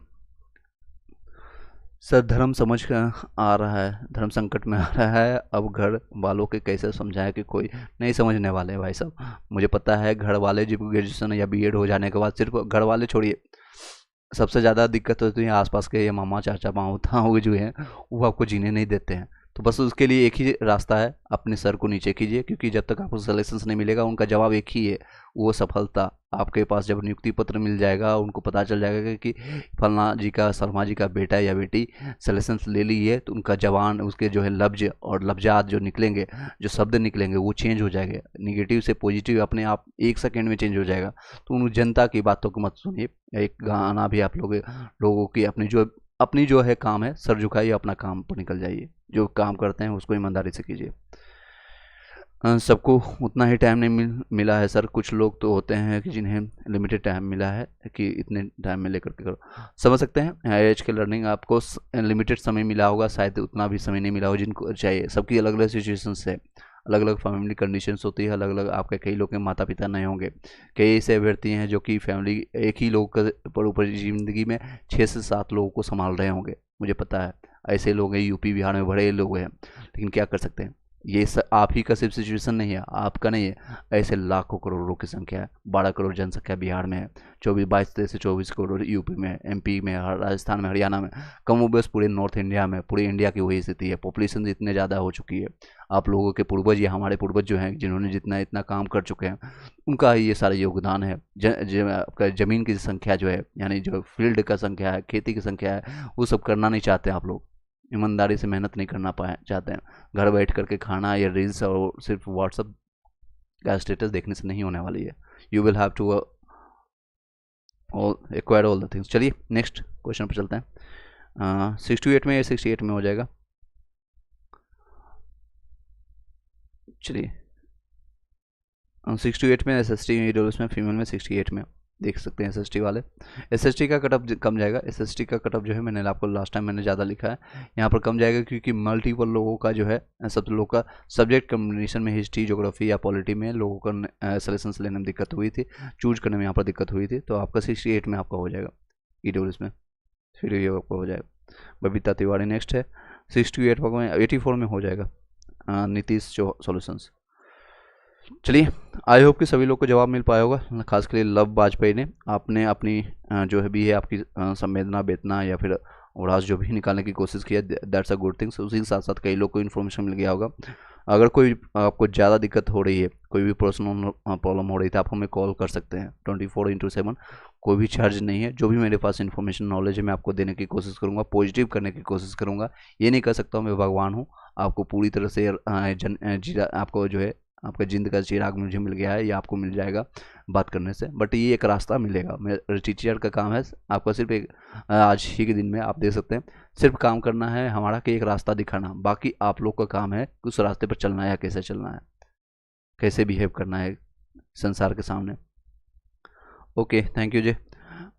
A: सर धर्म समझ आ रहा है, धर्म संकट में आ रहा है, अब घर वालों के कैसे समझाएं कि कोई नहीं समझने वाले भाई साहब। मुझे पता है घर वाले जब ग्रेजुएशन या बीएड हो जाने के बाद, सिर्फ घर वाले छोड़िए, सबसे ज़्यादा दिक्कत होती है आसपास के ये मामा चाचा माऊ जो हैं, वो आपको जीने नहीं देते हैं। तो बस उसके लिए एक ही रास्ता है, अपने सर को नीचे कीजिए, क्योंकि जब तक आपको सलेक्शंस नहीं मिलेगा उनका जवाब एक ही है, वो सफलता। आपके पास जब नियुक्ति पत्र मिल जाएगा, उनको पता चल जाएगा कि फलना जी का शर्मा जी का बेटा या बेटी सलेक्शंस ले ली है, तो उनका जवान, उसके जो है लफ्ज और लफ्जात जो निकलेंगे, जो शब्द निकलेंगे वो चेंज हो जाएंगे, निगेटिव से पॉजिटिव अपने आप 1 सेकेंड में चेंज हो जाएगा। तो उन जनता की बातों को मत सुनिए। एक गाना भी आप लोगों की अपनी जो है काम है, सर झुकाइए, अपना काम पर निकल जाइए, जो काम करते हैं उसको ईमानदारी से कीजिए। सबको उतना ही टाइम नहीं मिला है सर, कुछ लोग तो होते हैं कि जिन्हें लिमिटेड टाइम मिला है कि इतने टाइम में लेकर के करो। समझ सकते हैं, एच के लर्निंग आपको लिमिटेड समय मिला होगा, शायद उतना भी समय नहीं मिला हो जिनको चाहिए। सबकी अलग अलग सिचुएशंस है, अलग अलग फैमिली कंडीशंस होती है, अलग अलग। आपके कई लोग के माता पिता नहीं होंगे, कई ऐसे अभ्यर्थी हैं जो कि फैमिली एक ही लोग पर ऊपर ज़िंदगी में 6 से 7 लोगों को संभाल रहे होंगे, मुझे पता है। ऐसे लोग हैं, यूपी बिहार में बड़े लोग हैं, लेकिन क्या कर सकते हैं, ये आप ही का सिर्फ सिचुएशन नहीं है, आपका नहीं है, ऐसे लाखों करोड़ों की संख्या है। 12 करोड़ जनसंख्या बिहार में है, 22 से 24 करोड़ यूपी में, एमपी में, राजस्थान में, हरियाणा में, कम बस पूरे नॉर्थ इंडिया में, पूरी इंडिया की वही स्थिति है। पॉपुलेशन इतने ज़्यादा हो चुकी है, आप लोगों के पूर्वज या हमारे पूर्वज जो हैं, जिन्होंने जितना इतना काम कर चुके हैं, उनका ये सारा योगदान है। आपका ज़मीन की संख्या जो है, यानी जो फील्ड का संख्या है, खेती की संख्या है, वो सब करना नहीं चाहते आप लोग, ईमानदारी से मेहनत नहीं करना चाहते हैं। घर बैठ करके खाना या रील्स और सिर्फ व्हाट्सअप का स्टेटस देखने से नहीं होने वाली है। You will have to acquire all the things. चलिए नेक्स्ट क्वेश्चन पर चलते हैं। 68 में 68 में हो जाएगा। चलिए 68 में SST में फीमेल में 68 में देख सकते हैं SST वाले। SST का कटअप कम जाएगा। SST का कटअप जो है, मैंने आपको लास्ट टाइम मैंने ज़्यादा लिखा है, यहाँ पर कम जाएगा क्योंकि मल्टीपल लोगों का जो है, सब लोगों का सब्जेक्ट कम्बिनेशन में हिस्ट्री, ज्योग्राफी या पॉलिटी में लोगों का सलेक्शंस लेने में दिक्कत हुई थी, चूज करने में यहाँ पर दिक्कत हुई थी। तो आपका 68 में आपका हो जाएगा EWS में, फिर ये आपका हो जाएगा। बबीता तिवारी नेक्स्ट है 68 में, 84 में हो जाएगा नीतीश सॉल्यूशंस। चलिए, आई होप कि सभी लोग को जवाब मिल पाया होगा, खास कर लव वाजपेयी ने। आपने अपनी जो है भी है आपकी संवेदना, बेतना या फिर उड़ास जो भी निकालने की कोशिश की है, दैट्स अ गुड थिंग्स। उसी के साथ साथ कई लोग को इन्फॉर्मेशन मिल गया होगा। अगर कोई आपको ज़्यादा दिक्कत हो रही है, कोई भी पर्सनल प्रॉब्लम हो रही है, तो आप हमें कॉल कर सकते हैं 24/7, कोई भी चार्ज नहीं है। जो भी मेरे पास इन्फॉर्मेशन नॉलेज है मैं आपको देने की कोशिश करूँगा, पॉजिटिव करने की कोशिश करूँगा। ये नहीं कह सकता हूँ मैं भगवान हूँ, आपको पूरी तरह से आपको जो है आपका जिंद का चिराग मुझे मिल गया है, या आपको मिल जाएगा बात करने से, बट ये एक रास्ता मिलेगा। मेरे टीचर का काम है आपका सिर्फ एक, आज ही के दिन में आप देख सकते हैं, सिर्फ काम करना है हमारा कि एक रास्ता दिखाना। बाकी आप लोग का काम है उस रास्ते पर चलना है, या कैसे चलना है, कैसे बिहेव करना है संसार के सामने। ओके, थैंक यू जी।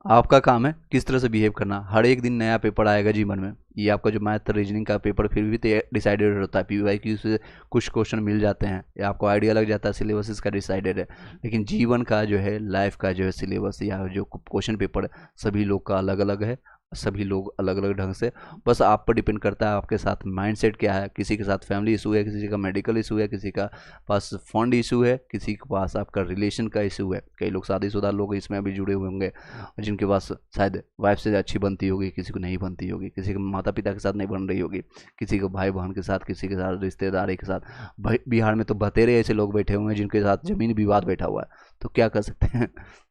A: आपका काम है किस तरह से बिहेव करना। हर एक दिन नया पेपर आएगा जीवन में। ये आपका जो मैथ रीजनिंग का पेपर फिर भी डिसाइडेड होता है, PYQ से कुछ क्वेश्चन मिल जाते हैं, या आपको आइडिया लग जाता है, सिलेबस इसका डिसाइडेड है। लेकिन जीवन का जो है, लाइफ का जो है सिलेबस या जो क्वेश्चन पेपर सभी लोग का अलग अलग है, सभी लोग अलग अलग ढंग से, बस आप पर डिपेंड करता है आपके साथ माइंडसेट क्या है। किसी के साथ फैमिली इशू है, किसी का मेडिकल इशू है, किसी का पास फंड इशू है, किसी के पास आपका रिलेशन का इशू है। कई लोग शादीशुदा लोग इसमें अभी जुड़े हुए होंगे जिनके पास शायद वाइफ से अच्छी बनती होगी, किसी को नहीं बनती होगी, किसी के माता पिता के साथ नहीं बन रही होगी, किसी को भाई बहन के साथ, किसी के साथ रिश्तेदारी के साथ। बिहार में तो बतेरे ऐसे लोग बैठे हुए हैं जिनके साथ जमीन विवाद बैठा हुआ है, तो क्या कर सकते हैं।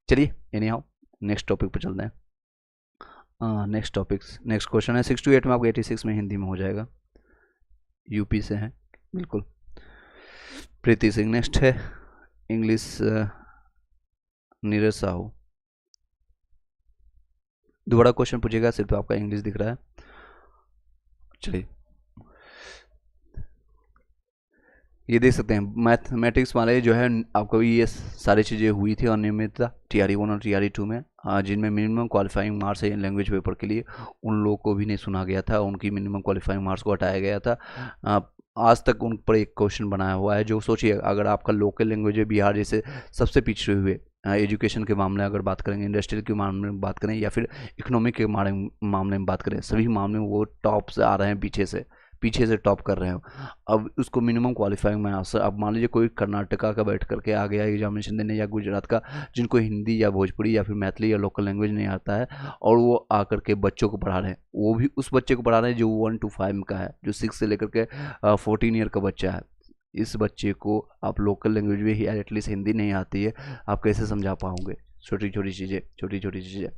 A: चलिए एनी हाउ नेक्स्ट टॉपिक पर चलते हैं। नेक्स्ट क्वेश्चन है 6 to 8 में आपको 86 में हिंदी में हो जाएगा। यूपी से हैं बिल्कुल, प्रीति सिंह। नेक्स्ट है इंग्लिश नीरज साहू। दोबारा क्वेश्चन पूछेगा, सिर्फ आपका इंग्लिश दिख रहा है। चलिए ये देख सकते हैं मैथमेटिक्स वाले जो है आपको ये सारी चीज़ें हुई थी अनियमितता TRE 1 और TRE 2 में, जिनमें मिनिमम क्वालिफाइंग मार्क्स है लैंग्वेज पेपर के लिए, उन लोगों को भी नहीं सुना गया था, उनकी मिनिमम क्वालिफाइंग मार्क्स को हटाया गया था। आज तक उन पर एक क्वेश्चन बनाया हुआ है। जो सोचिए अगर आपका लोकल लैंग्वेज है, बिहार जैसे सबसे पिछड़े हुए एजुकेशन के मामले अगर बात करेंगे, इंडस्ट्रियल के मामले में बात करें या फिर इकोनॉमिक के मामले में बात करें, सभी मामले में वो टॉप से आ रहे हैं, पीछे से टॉप कर रहे हो। अब उसको मिनिमम क्वालिफाइंग में आंसर, अब मान लीजिए कोई कर्नाटका का बैठ करके आ गया एग्जामिनेशन देने, या गुजरात का, जिनको हिंदी या भोजपुरी या फिर मैथिली या लोकल लैंग्वेज नहीं आता है, और वो आकर के बच्चों को पढ़ा रहे हैं, वो भी उस बच्चे को पढ़ा रहे हैं जो 1 to 5 का है, जो 6 से लेकर के 14 ईयर का बच्चा है। इस बच्चे को आप लोकल लैंग्वेज में ही एटलीस्ट हिंदी नहीं आती है, आप कैसे समझा पाओगे। छोटी छोटी चीज़ें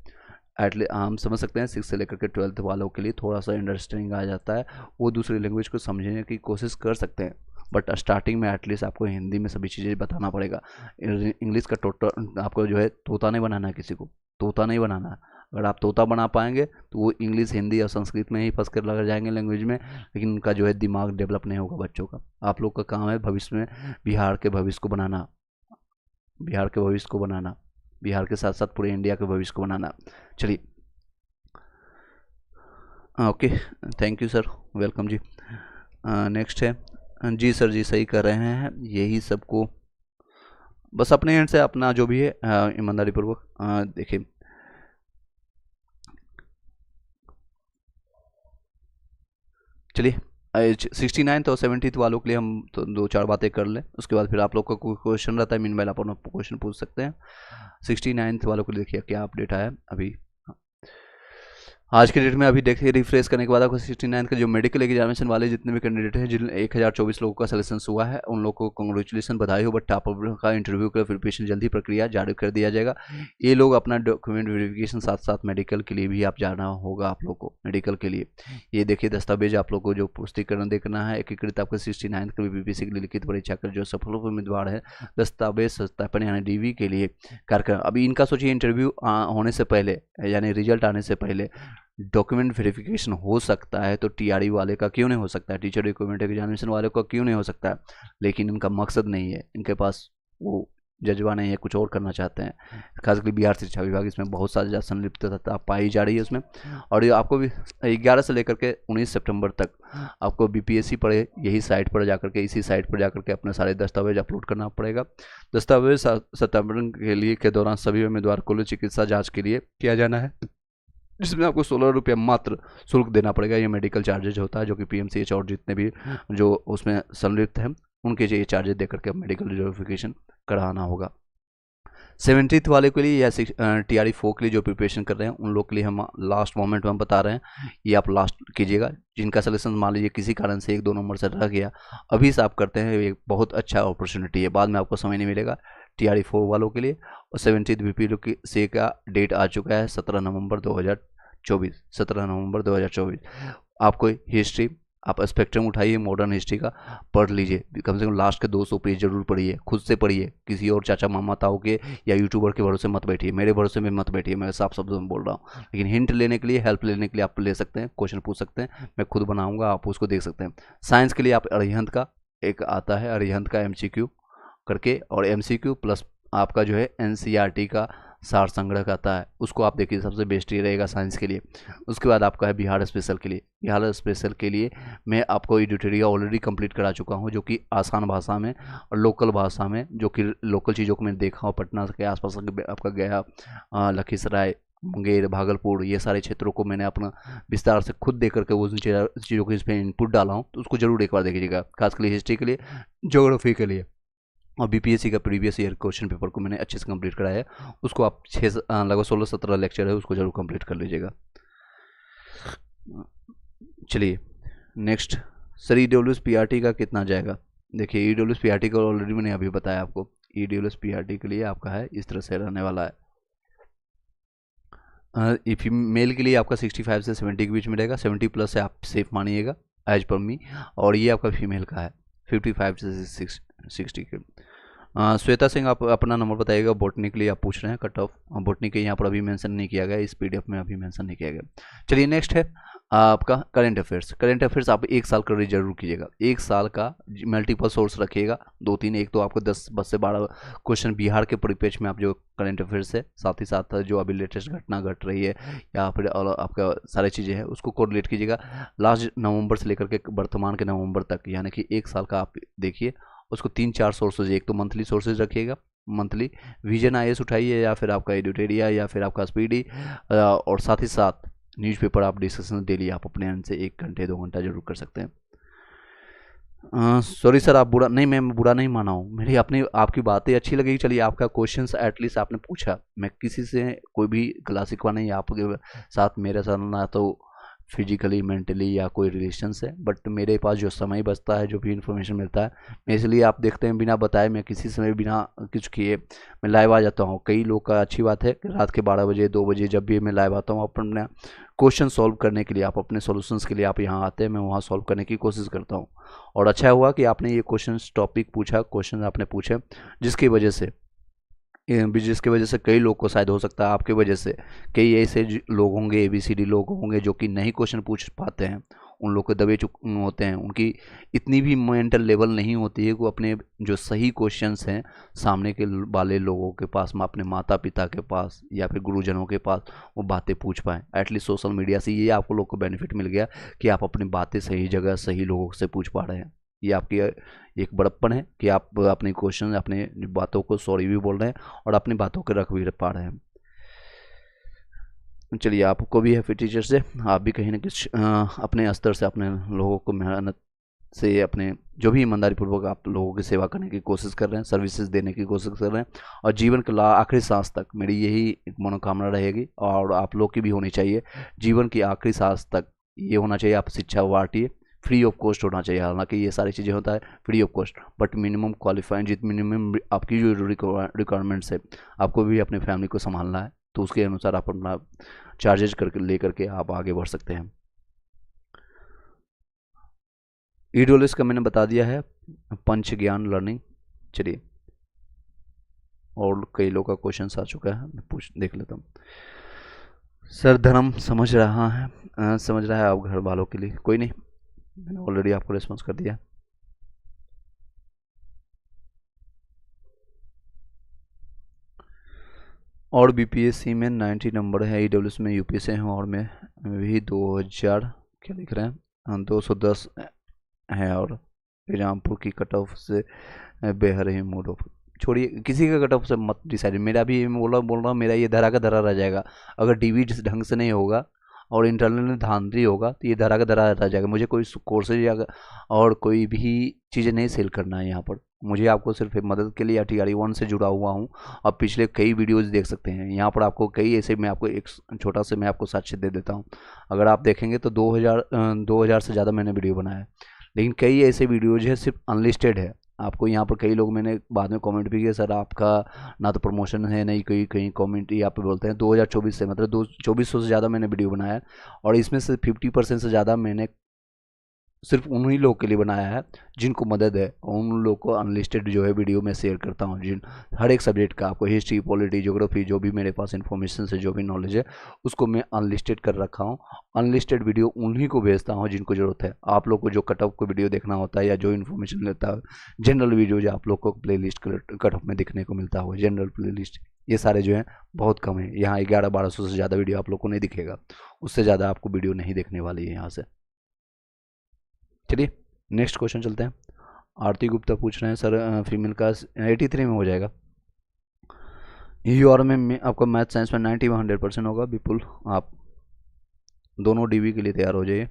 A: एटलीस्ट हम समझ सकते हैं। 6 से लेकर के 12th वालों के लिए थोड़ा सा अंडरस्टैंडिंग आ जाता है, वो दूसरी लैंग्वेज को समझने की कोशिश कर सकते हैं, बट स्टार्टिंग में एटलीस्ट आपको हिंदी में सभी चीज़ें बताना पड़ेगा। इंग्लिश का टोटल आपको जो है तोता नहीं बनाना है, किसी को तोता नहीं बनाना है। अगर आप तोता बना पाएंगे तो वो इंग्लिश, हिंदी और संस्कृत में ही फंस कर लग जाएंगे लैंग्वेज में, लेकिन उनका जो है दिमाग डेवलप नहीं होगा बच्चों का। आप लोग का काम है भविष्य में बिहार के भविष्य को बनाना, बिहार के साथ साथ पूरे इंडिया के भविष्य को बनाना। चलिए okay, thank you sir, welcome जी। नेक्स्ट है जी सर, जी सही कर रहे हैं, यही सबको बस अपने एंड से अपना जो भी है ईमानदारी पूर्वक देखिए। चलिए 69th और 70th वालों के लिए हम तो 2-4 बातें कर लें, उसके बाद फिर आप लोग का कोई क्वेश्चन रहता है मीनवाइल आप क्वेश्चन पूछ सकते हैं। 69th वालों को देखिए क्या अपडेट आया अभी आज के डेट में। अभी देखिए रिफ्रेश करने के बाद आपको 69 का जो मेडिकल एग्जामिनेशन वाले जितने भी कैंडिडेट हैं, जिन 1024 लोगों का सिलेक्शन हुआ है, उन लोगों को कांग्रेचुलेसन, बधाई हो। बट आप का इंटरव्यू का प्रिपरेशन जल्दी प्रक्रिया जारी कर दिया जाएगा। ये लोग अपना डॉक्यूमेंट वेरिफिकेशन साथ साथ मेडिकल के लिए भी आप जाना होगा आप लोग को। मेडिकल के लिए ये देखिए दस्तावेज आप लोग को जो पुष्टिकरण देखना है, एकीकृत आपका 69 का BPSC के लिए लिखित परीक्षा कर जो सफल उम्मीदवार है, दस्तावेज सत्यापन यानी DV के लिए कार्यक्रम। अभी इनका सोचिए इंटरव्यू होने से पहले यानी रिजल्ट आने से पहले डॉक्यूमेंट वेरिफिकेशन हो सकता है, तो TRE वाले का क्यों नहीं हो सकता है, टीचर रिक्रूटमेंट एग्जामिनेशन वाले का क्यों नहीं हो सकता है। लेकिन इनका मकसद नहीं है, इनके पास वो जज्बा नहीं है, कुछ और करना चाहते हैं। खासकर बिहार शिक्षा विभाग इसमें बहुत सारी संलिप्तता पाई जा रही है उसमें। और ये आपको भी 11 से लेकर के 19 सितंबर तक आपको BPSC पढ़े यही साइट पर जाकर के, इसी साइट पर जाकर के अपने सारे दस्तावेज अपलोड करना पड़ेगा। दस्तावेज सत्यापन के लिए के दौरान सभी उम्मीदवार को चिकित्सा जाँच के लिए किया जाना है, जिसमें आपको 16 रुपया मात्र शुल्क देना पड़ेगा। ये मेडिकल चार्जेज होता है जो कि PMCH और जितने भी जो उसमें संलिप्त हैं उनके ये चार्जेज देकर के मेडिकल वेरिफिकेशन कराना होगा। 70th वाले के लिए या TRE 4 के लिए जो प्रिपरेशन कर रहे हैं उन लोग के लिए हम लास्ट मोमेंट में हम बता रहे हैं, ये आप लास्ट कीजिएगा। जिनका सिलेक्शन मान लीजिए किसी कारण से 1-2 नंबर से रह गया, अभी से आप करते हैं, ये बहुत अच्छा अपॉर्चुनिटी है, बाद में आपको समय नहीं मिलेगा। TRE 4 वालों के लिए और 70th BPSC का डेट आ चुका है 17 नवंबर 2024। आपको हिस्ट्री आप स्पेक्ट्रम उठाइए, मॉडर्न हिस्ट्री का पढ़ लीजिए, कम से कम लास्ट के 200 पेज जरूर पढ़िए, खुद से पढ़िए, किसी और चाचा मामा ताऊ के या यूट्यूबर के भरोसे मत बैठिए, मेरे भरोसे में मत बैठिए, मैं साफ शब्दों में बोल रहा हूँ। लेकिन हिंट लेने के लिए, हेल्प लेने के लिए आप ले सकते हैं, क्वेश्चन पूछ सकते हैं, मैं खुद बनाऊँगा, आप उसको देख सकते हैं। साइंस के लिए आप अरिहंत का एक आता है, अरिहंत का MCQ करके, और MCQ प्लस आपका जो है NCERT का सार संग्रह आता है, उसको आप देखिए, सबसे बेस्ट ही रहेगा साइंस के लिए। उसके बाद आपका है बिहार स्पेशल के लिए। बिहार स्पेशल के लिए मैं आपको एडिटोरियल ऑलरेडी कंप्लीट करा चुका हूं, जो कि आसान भाषा में और लोकल भाषा में, जो कि लोकल चीज़ों को मैंने देखा हूँ, पटना के आसपास आपका गया, लखीसराय, मुंगेर, भागलपुर, ये सारे क्षेत्रों को मैंने अपना विस्तार से खुद देख करके उन चीज़ों को इसमें इनपुट डाला हूँ, तो उसको जरूर एक बार देखिएगा, खासकर हिस्ट्री के लिए, ज्योग्राफी के लिए। और बीपीएससी का प्रीवियस ईयर क्वेश्चन पेपर को मैंने अच्छे से कंप्लीट कराया है, उसको आप लगभग 16-17 लेक्चर है, उसको जरूर कंप्लीट कर लीजिएगा। चलिए नेक्स्ट, सर ईडब्ल्यूएस पीआरटी का कितना जाएगा? देखिए ईडब्ल्यूएस पीआरटी का ऑलरेडी मैंने अभी बताया आपको, ईडब्ल्यूएस पीआरटी के लिए आपका है इस तरह से रहने वाला है। मेल के लिए आपका 65 से 70 के बीच में रहेगा, 70 प्लस से आप सेफ मानिएगा एज पर मी। और ये आपका फीमेल का है 55 से 60 के। श्वेता सिंह आप अपना नंबर बताइएगा। बॉटनी के लिए आप पूछ रहे हैं कट ऑफ, बॉटनी के यहाँ पर अभी मेंशन नहीं किया गया, इस पीडीएफ में अभी मेंशन नहीं किया गया। चलिए नेक्स्ट है आपका करंट अफेयर्स। करंट अफेयर्स आप 1 साल का जरूर कीजिएगा, 1 साल का मल्टीपल सोर्स रखिएगा, 2-3, एक तो आपको 10 से 12 क्वेश्चन बिहार के परिपेक्ष में आप जो करंट अफेयर्स है, साथ ही साथ जो अभी लेटेस्ट घटना घट रही है या फिर आपका सारी चीज़ें हैं उसको कोरिलेट कीजिएगा। लास्ट नवंबर से लेकर के वर्तमान के नवंबर तक, यानी कि 1 साल का आप देखिए, उसको 3-4 सोर्सेज, एक तो मंथली सोर्सेज रखिएगा, मंथली विजन आईएएस उठाइए या फिर आपका एडिटोरिया या फिर आपका स्पीडी, और साथ ही साथ न्यूज़पेपर आप डिस्कशन डेली आप अपने एंड से 1 घंटे 2 घंटा जरूर कर सकते हैं। सॉरी सर, आप बुरा नहीं, मैं बुरा नहीं माना हूँ, मेरी अपनी आपकी बातें अच्छी लगी। चलिए आपका क्वेश्चंस एटलीस्ट आपने पूछा, मैं किसी से कोई भी क्लासिक नहीं, आपके साथ मेरे साथ ना तो फिजिकली मेंटली या कोई रिलेशंस है, बट मेरे पास जो समय बचता है, जो भी इन्फॉर्मेशन मिलता है, मैं इसलिए आप देखते हैं बिना बताए मैं किसी समय बिना कुछ किए मैं लाइव आ जाता हूँ। कई लोग का अच्छी बात है कि रात के 12 बजे 2 बजे जब भी मैं लाइव आता हूँ अपना क्वेश्चन सॉल्व करने के लिए, आप अपने सॉल्यूशंस के लिए आप यहाँ आते हैं, मैं वहाँ सॉल्व करने की कोशिश करता हूँ। और अच्छा हुआ कि आपने ये क्वेश्चन टॉपिक पूछा, क्वेश्चन आपने पूछे, जिसकी वजह से कई लोग को शायद हो सकता है आपके वजह से कई ऐसे लोग होंगे, ABCD लोग होंगे जो कि नहीं क्वेश्चन पूछ पाते हैं, उन लोग को दबे चुके होते हैं, उनकी इतनी भी मेंटल लेवल नहीं होती है कि वो अपने जो सही क्वेश्चंस हैं सामने के वाले लोगों के पास, अपने माता पिता के पास या फिर गुरुजनों के पास वो बातें पूछ पाएँ। एटलीस्ट सोशल मीडिया से ये आपको लोग को बेनिफिट मिल गया कि आप अपनी बातें सही जगह सही लोगों से पूछ पा रहे हैं। ये आपकी एक बड़प्पन है कि आप अपने क्वेश्चन, अपने बातों को सॉरी भी बोल रहे हैं और अपनी बातों को रख भी पा रहे हैं। चलिए आपको भी है फिर टीचर से, आप भी कहीं ना कुछ अपने स्तर से अपने लोगों को मेहनत से अपने जो भी ईमानदारी पूर्वक आप लोगों की सेवा करने की कोशिश कर रहे हैं, सर्विसेज देने की कोशिश कर रहे हैं, और जीवन के आखिरी सांस तक मेरी यही एक मनोकामना रहेगी और आप लोग की भी होनी चाहिए। जीवन की आखिरी सांस तक ये होना चाहिए, आप शिक्षा बांटिए, फ्री ऑफ कॉस्ट होना चाहिए। हालांकि ये सारी चीज़ें होता है free of cost, but minimum qualifying, जित मिनिमम आपकी जो रिक्वायरमेंट्स है, आपको भी अपनी फैमिली को संभालना है, तो उसके अनुसार आप अपना चार्जेज करके लेकर के आप आगे बढ़ सकते हैं। ईडब्ल्यूएस का मैंने बता दिया है, पंच ज्ञान लर्निंग। चलिए और कई लोग का क्वेश्चन आ चुका है, मैं पूछ देख लेता हूँ। सर धर्म समझ रहा है आप घर वालों के लिए, कोई नहीं, मैंने ऑलरेडी आपको रिस्पॉन्स कर दिया। और बीपीएससी में 90 नंबर है, ईडब्ल्यूएस में यूपीएससी है, और में भी 2000 क्या लिख रहे हैं 210 है, और रामपुर की कट ऑफ से बेहर ही मूड ऑफ। छोड़िए, किसी का कट ऑफ से मत डिसाइड, मेरा भी बोल रहा हूँ, मेरा ये धरा का धरा रह जाएगा। अगर डीवी ढंग से नहीं होगा और इंटरनल धांधली होगा तो ये धरा का धरा रह जाएगा। मुझे कोई कोर्सेज या और कोई भी चीज़ें नहीं सेल करना है यहाँ पर, मुझे आपको सिर्फ मदद के लिए TRE 1 से जुड़ा हुआ हूँ। आप पिछले कई वीडियोज़ देख सकते हैं, यहाँ पर आपको कई ऐसे, मैं आपको एक छोटा से मैं आपको साक्ष्य दे देता हूँ। अगर आप देखेंगे तो 2000 से ज़्यादा मैंने वीडियो बनाया है, लेकिन कई ऐसे वीडियोज है सिर्फ अनलिस्टेड है। आपको यहाँ पर कई लोग मैंने बाद में कमेंट भी किया, सर आपका ना तो प्रमोशन है, नहीं कहीं कहीं कमेंट यहाँ पे बोलते हैं। 2024 से मतलब 2400 से ज़्यादा मैंने वीडियो बनाया है, और इसमें से 50% से ज़्यादा मैंने सिर्फ उन्हीं लोग के लिए बनाया है जिनको मदद है, और उन लोग को अनलिस्टेड जो है वीडियो में शेयर करता हूँ, जिन हर एक सब्जेक्ट का, आपको हिस्ट्री, पॉलिटी, ज्योग्राफी, जो भी मेरे पास इन्फॉर्मेशन से जो भी नॉलेज है उसको मैं अनलिस्टेड कर रखा हूँ। अनलिस्टेड वीडियो उन्हीं को भेजता हूँ जिनको ज़रूरत है। आप लोग को जो कट ऑफ को वीडियो देखना होता है या जो इन्फॉर्मेशन लेता है, जनरल वीडियो जो आप लोग को प्ले लिस्ट कट ऑफ में देखने को मिलता हो, जनरल प्ले लिस्ट, ये सारे जो हैं बहुत कम है। यहाँ 1100-1200 से ज़्यादा वीडियो आप लोग को नहीं दिखेगा, उससे ज़्यादा आपको वीडियो नहीं देखने वाली है यहाँ से। चलिए नेक्स्ट क्वेश्चन चलते हैं। आरती गुप्ता पूछ रहे हैं, सर फीमेल का 83 में हो जाएगा। यूआर में आपका मैथ साइंस में 90 में 100% होगा। विपुल आप दोनों डीबी के लिए तैयार हो जाइए,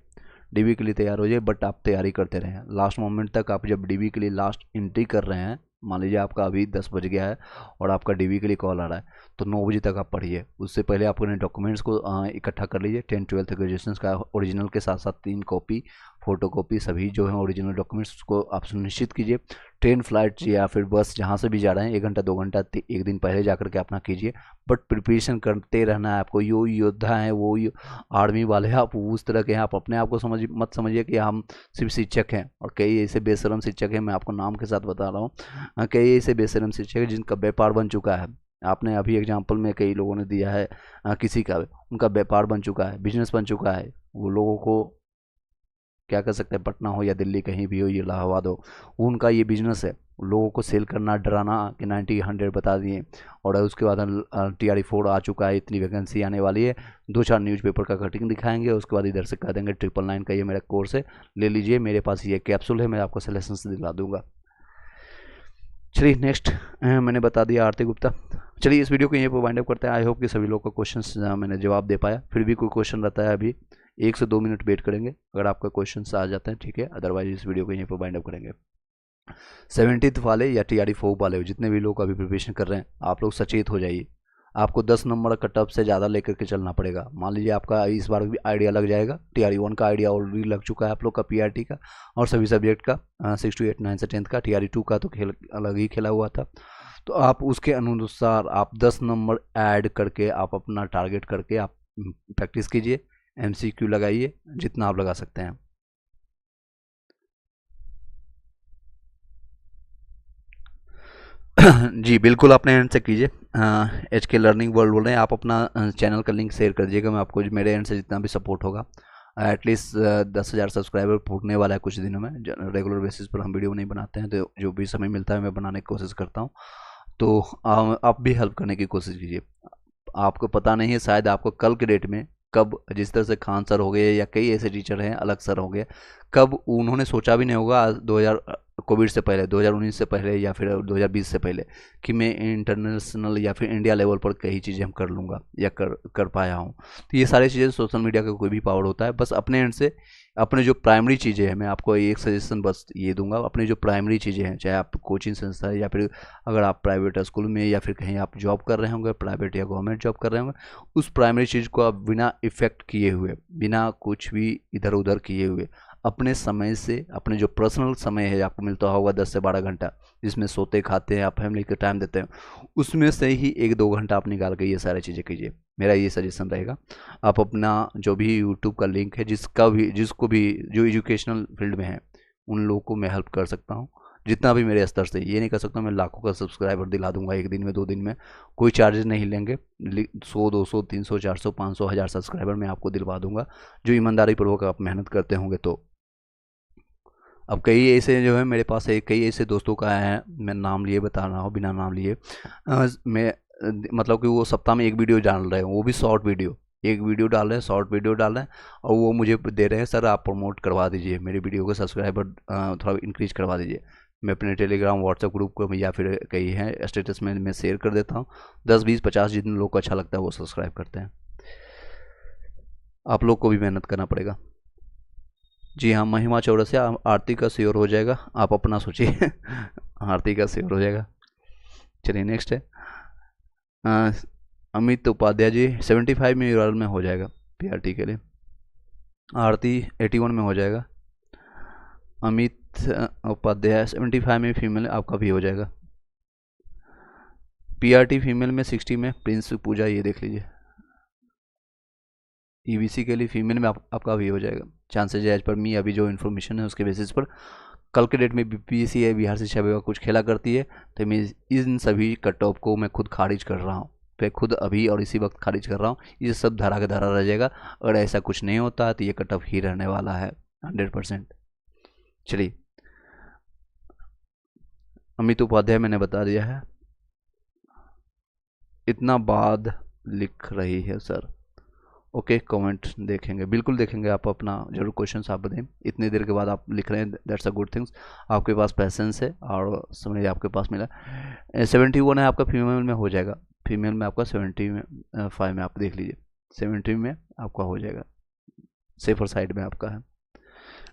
A: डीबी के लिए तैयार हो जाइए, बट आप तैयारी करते रहें लास्ट मोमेंट तक। आप जब डीबी के लिए लास्ट एंट्री कर रहे हैं, मान लीजिए आपका अभी 10 बज गया है और आपका डीबी के लिए कॉल आ रहा है, तो 9 बजे तक आप पढ़िए। उससे पहले आप अपने डॉक्यूमेंट्स को इकट्ठा कर लीजिए, 10 12 ग्रेजुएशन का ओरिजिनल के साथ साथ 3 कॉपी, फोटो कॉपी, सभी जो है ओरिजिनल डॉक्यूमेंट्स को आप सुनिश्चित कीजिए। ट्रेन, फ्लाइट या फिर बस जहाँ से भी जा रहे हैं 1 घंटा 2 घंटा एक दिन पहले जा करके अपना कीजिए, बट प्रिपरेशन करते रहना है आपको। यो योद्धा हैं, वो आर्मी वाले हैं, आप उस तरह के हैं। आप अपने आप को मत समझिए कि हम सिर्फ शिक्षक हैं, और कई ऐसे बेशरम शिक्षक हैं, मैं आपको नाम के साथ बता रहा हूँ, कई ऐसे बेशरम शिक्षक हैं जिनका व्यापार बन चुका है। आपने अभी एग्जाम्पल में कई लोगों ने दिया है, किसी का उनका व्यापार बन चुका है, बिजनेस बन चुका है। वो लोगों को क्या कर सकते हैं, पटना हो या दिल्ली कहीं भी हो, ये इलाहाबाद हो, उनका ये बिजनेस है, लोगों को सेल करना, डराना कि 90 100 बता दिए। और उसके बाद TRE4 आ चुका है, इतनी वैकेंसी आने वाली है, 2-4 न्यूज़पेपर का कटिंग दिखाएंगे, उसके बाद इधर से कह देंगे 999 का ये मेरा कोर्स है, ले लीजिए, मेरे पास ये कैप्सूल है, मैं आपको सिलेक्शन दिला दूंगा। चलिए नेक्स्ट, मैंने बता दिया आरती गुप्ता। चलिए इस वीडियो को यहीं पर वाइंड अप करते हैं। आई होप कि सभी लोगों का क्वेश्चन मैंने जवाब दे पाया। फिर भी कोई क्वेश्चन रहता है अभी 1 से 2 मिनट वेट करेंगे, अगर आपका क्वेश्चन आ जाते हैं ठीक है, अदरवाइज इस वीडियो को यहीं पर वाइंड अप करेंगे। 70th वाले या TRE4 वाले जितने भी लोग अभी प्रिपरेशन कर रहे हैं, आप लोग सचेत हो जाइए। आपको 10 नंबर कट ऑफ से ज़्यादा लेकर के चलना पड़ेगा। मान लीजिए आपका इस बार भी आइडिया लग जाएगा, TRE1 का आइडिया ऑलरेडी लग चुका है आप लोग का, PRT का और सभी सब्जेक्ट का, 6 to 8 9 से 10th का, TRE2 का तो खेल अलग ही खेला हुआ था। तो आप उसके अनुसार आप 10 नंबर ऐड करके आप अपना टारगेट करके आप प्रैक्टिस कीजिए, MCQ लगाइए जितना आप लगा सकते हैं। जी बिल्कुल, अपने एंड से कीजिए। HK लर्निंग वर्ल्ड बोल रहे हैं, आप अपना चैनल का लिंक शेयर कर दीजिएगा, मैं आपको मेरे एंड से जितना भी सपोर्ट होगा। एटलीस्ट 10,000 सब्सक्राइबर पूरने वाला है कुछ दिनों में। रेगुलर बेसिस पर हम वीडियो नहीं बनाते हैं, तो जो भी समय मिलता है मैं बनाने की कोशिश करता हूँ। तो आप भी हेल्प करने की कोशिश कीजिए। आपको पता नहीं है शायद आपको कल के डेट में कब, जिस तरह से खान सर हो गए या कई ऐसे टीचर हैं अलग सर हो गए, कब उन्होंने सोचा भी नहीं होगा 2000 कोविड से पहले, 2019 से पहले या फिर 2020 से पहले कि मैं इंटरनेशनल या फिर इंडिया लेवल पर कई चीज़ें हम कर लूँगा या कर पाया हूँ। तो ये सारी चीज़ें सोशल मीडिया का कोई भी पावर होता है। बस अपने एंड से अपने जो प्राइमरी चीज़ें हैं, मैं आपको एक सजेशन बस ये दूंगा, अपनी जो प्राइमरी चीज़ें हैं, चाहे आप कोचिंग संस्था है या फिर अगर आप प्राइवेट स्कूल में या फिर कहीं आप जॉब कर रहे होंगे, प्राइवेट या गवर्नमेंट जॉब कर रहे होंगे, उस प्राइमरी चीज़ को आप बिना इफ़ेक्ट किए हुए, बिना कुछ भी इधर उधर किए हुए, अपने समय से, अपने जो पर्सनल समय है आपको मिलता होगा 10 से 12 घंटा, जिसमें सोते खाते हैं आप, फैमिली को टाइम देते हैं, उसमें से ही 1-2 घंटा आप निकाल के ये सारी चीज़ें कीजिए। मेरा ये सजेशन रहेगा। आप अपना जो भी यूट्यूब का लिंक है, जिसको भी जो एजुकेशनल फील्ड में है, उन लोगों को मैं हेल्प कर सकता हूँ जितना भी मेरे स्तर से। ये नहीं कर सकता मैं लाखों का सब्सक्राइबर दिला दूंगा 1 दिन में 2 दिन में, कोई चार्जेस नहीं लेंगे। 100 200 300 400 500 1000 सब्सक्राइबर मैं आपको दिलवा दूंगा, जो ईमानदारी पूर्वक आप मेहनत करते होंगे। तो अब कई ऐसे जो है मेरे पास है, कई ऐसे दोस्तों का है, मैं नाम लिए बता रहा हूँ, बिना नाम लिए, मैं मतलब कि वो सप्ताह में 1 वीडियो डाल रहे हैं, वो भी शॉर्ट वीडियो, 1 वीडियो डाल रहे हैं, शॉर्ट वीडियो डाल रहे हैं, और वो मुझे दे रहे हैं, सर आप प्रमोट करवा दीजिए मेरी वीडियो को, सब्सक्राइबर थोड़ा इंक्रीज करवा दीजिए। मैं अपने टेलीग्राम व्हाट्सएप ग्रुप को या फिर कई हैं स्टेटस में मैं शेयर कर देता हूँ, 10 20 50 जितने लोग को अच्छा लगता है वो सब्सक्राइब करते हैं। आप लोग को भी मेहनत करना पड़ेगा। जी हाँ, महिमा चौरसिया, आरती का श्योर हो जाएगा, आप अपना सोचिए आरती का श्योर हो जाएगा। चलिए नेक्स्ट है अमित उपाध्याय जी, 75 में यूआरएल में हो जाएगा PRT के लिए। आरती 81 में हो जाएगा। अमित उपाध्याय 75 में फीमेल आपका भी हो जाएगा। PRT फीमेल में 60 में प्रिंस पूजा, ये देख लीजिए। EBC के लिए फीमेल में आपका भी हो जाएगा। चांसेज एज पर मी, अभी जो इन्फॉर्मेशन है उसके बेसिस पर, कल के डेट में BPSC है, बिहार शिक्षा विभाग कुछ खेला करती है, तो मैं इन सभी कट ऑफ को मैं खुद खारिज कर रहा हूँ, मैं खुद अभी और इसी वक्त खारिज कर रहा हूँ। ये सब धारा का धारा रह जाएगा। अगर ऐसा कुछ नहीं होता है तो ये कट ऑफ ही रहने वाला है 100%। चलिए अमित उपाध्याय मैंने बता दिया है। इतना बाद लिख रही है सर, ओके कमेंट देखेंगे, बिल्कुल देखेंगे, आप अपना जरूर क्वेश्चंस आप दें। इतनी देर के बाद आप लिख रहे हैं, दैट्स अ गुड थिंग्स, आपके पास पैसेंस है और समझ आपके पास मिला। 71 है आपका फीमेल में हो जाएगा। फीमेल में आपका 75 में आप देख लीजिए, 70 में आपका हो जाएगा, सेफर साइड में आपका है।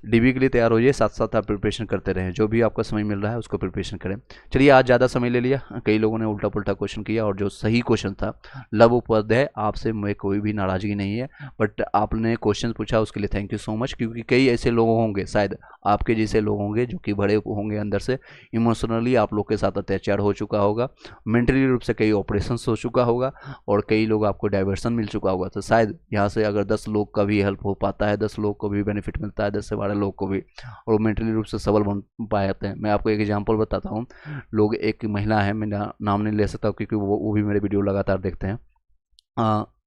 A: डीबी के लिए तैयार हो जाइए, साथ साथ आप प्रिपरेशन करते रहें, जो भी आपका समय मिल रहा है उसको प्रिपरेशन करें। चलिए, आज ज़्यादा समय ले लिया, कई लोगों ने उल्टा पुल्टा क्वेश्चन किया, और जो सही क्वेश्चन था लव उपाध्याय, आपसे मैं कोई भी नाराज़गी नहीं है, बट आपने क्वेश्चन पूछा उसके लिए थैंक यू सो मच, क्योंकि कई ऐसे लोग होंगे, शायद आपके जैसे लोग होंगे जो कि बड़े होंगे अंदर से, इमोशनली आप लोग के साथ अत्याचार हो चुका होगा, मेंटली रूप से कई ऑपरेशन हो चुका होगा, और कई लोग आपको डाइवर्सन मिल चुका होगा। तो शायद यहाँ से अगर 10 लोग का भी हेल्प हो पाता है, 10 लोग को भी बेनिफिट मिलता है, 10 से 12 लोग को भी, और वो मेंटली रूप से सबल बन पाए जाते हैं। मैं आपको एक एग्जांपल बताता हूँ। लोग, एक महिला है, मैं नाम नहीं ले सकता क्योंकि वो भी मेरे वीडियो लगातार देखते हैं।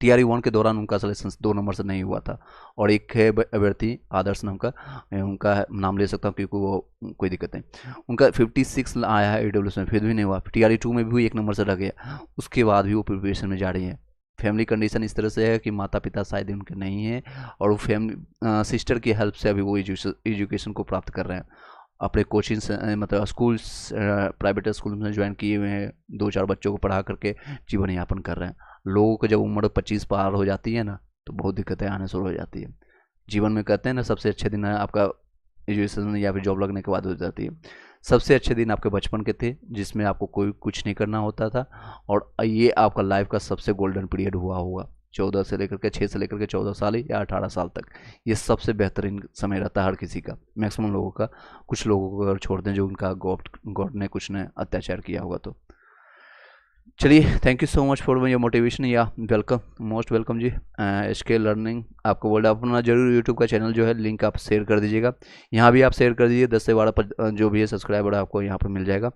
A: TRE 1 के दौरान उनका सिलेक्शन 2 नंबर से नहीं हुआ था, और एक है अभ्यर्थी आदर्श नाम का, मैं उनका नाम ले सकता हूँ क्योंकि वो कोई दिक्कत नहीं, उनका 56 आया है AWS में, फिर भी नहीं हुआ। TRE 2 में भी 1 नंबर से रह गया, उसके बाद भी वो प्रिपरेशन में जा रही है। फैमिली कंडीशन इस तरह से है कि माता पिता शायद उनके नहीं हैं, और वो फैमिली सिस्टर की हेल्प से अभी वो एजुकेशन को प्राप्त कर रहे हैं। अपने कोचिंग से, मतलब स्कूल्स, प्राइवेट स्कूल में ज्वाइन किए हुए हैं, 2-4 बच्चों को पढ़ा करके जीवन यापन कर रहे हैं। लोगों को जब उम्र 25 पार हो जाती है ना, तो बहुत दिक्कतें आने शुरू हो जाती है जीवन में। कहते हैं ना, सबसे अच्छे दिन आपका एजुकेशन या फिर जॉब लगने के बाद हो जाती है। सबसे अच्छे दिन आपके बचपन के थे, जिसमें आपको कोई कुछ नहीं करना होता था, और ये आपका लाइफ का सबसे गोल्डन पीरियड हुआ होगा। 14 से लेकर के 6 से लेकर के 14 साल या 18 साल तक, ये सबसे बेहतरीन समय रहता है हर किसी का, मैक्सिमम लोगों का। कुछ लोगों को अगर छोड़ दें जो उनका गॉड ने कुछ ने अत्याचार किया होगा तो। चलिए, thank you so much for your motivation, या वेलकम, मोस्ट वेलकम जी। SK लर्निंग आपको बोल रहा, अपना जरूर यूट्यूब का चैनल जो है लिंक आप शेयर कर दीजिएगा, यहाँ भी आप शेयर कर दीजिए, 10 से 12 जो भी है सब्सक्राइबर आपको यहाँ पर मिल जाएगा,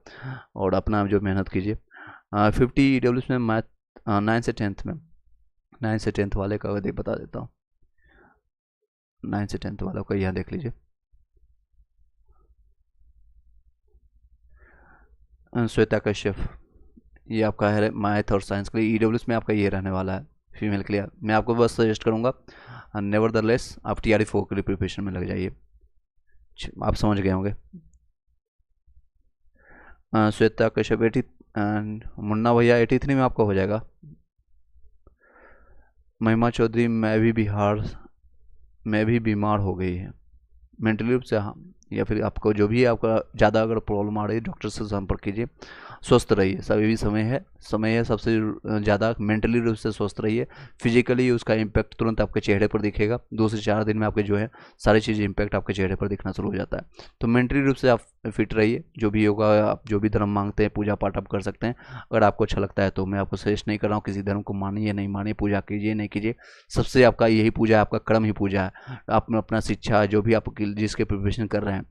A: और अपना जो मेहनत कीजिए। 50 EWS में मैथ 9 से 10th में, 9 से 10th वाले का देख बता देता हूँ, 9 से 10th वालों का यहाँ देख लीजिए। श्वेता कश्यप, ये आपका है मैथ और साइंस के लिए। EWS में आपका ये रहने वाला है, फीमेल के लिए। मैं आपको बस सजेस्ट करूँगा, नेवरदलेस आप TRE 4 के लिए प्रिपरेशन में लग जाइए। आप समझ गए होंगे। श्वेता कश्यप 80, मुन्ना भैया 83 में आपका हो जाएगा। महिमा चौधरी, मैं भी बीमार हो गई है मेंटली रूप से, हाँ, या फिर आपको जो भी आपका ज़्यादा अगर प्रॉब्लम आ रही है, डॉक्टर से संपर्क कीजिए, स्वस्थ रहिए। सभी भी समय है सबसे ज़्यादा, मेंटली रूप से स्वस्थ रहिए। फिजिकली उसका इम्पैक्ट तुरंत आपके चेहरे पर दिखेगा, 2 से 4 दिन में आपके जो है सारी चीज़ें इम्पैक्ट आपके चेहरे पर दिखना शुरू हो जाता है। तो मेंटली रूप से आप फिट रहिए। जो भी होगा, आप जो भी धर्म मांगते हैं, पूजा पाठ आप कर सकते हैं, अगर आपको अच्छा लगता है तो। मैं आपको सजेस्ट नहीं कर रहा हूँ किसी धर्म को मानिए नहीं मानिए, पूजा कीजिए नहीं कीजिए, सबसे आपका यही पूजा है, आपका कर्म ही पूजा है। आप अपना शिक्षा जो भी आप जिसके प्रिपरेशन कर रहे हैं,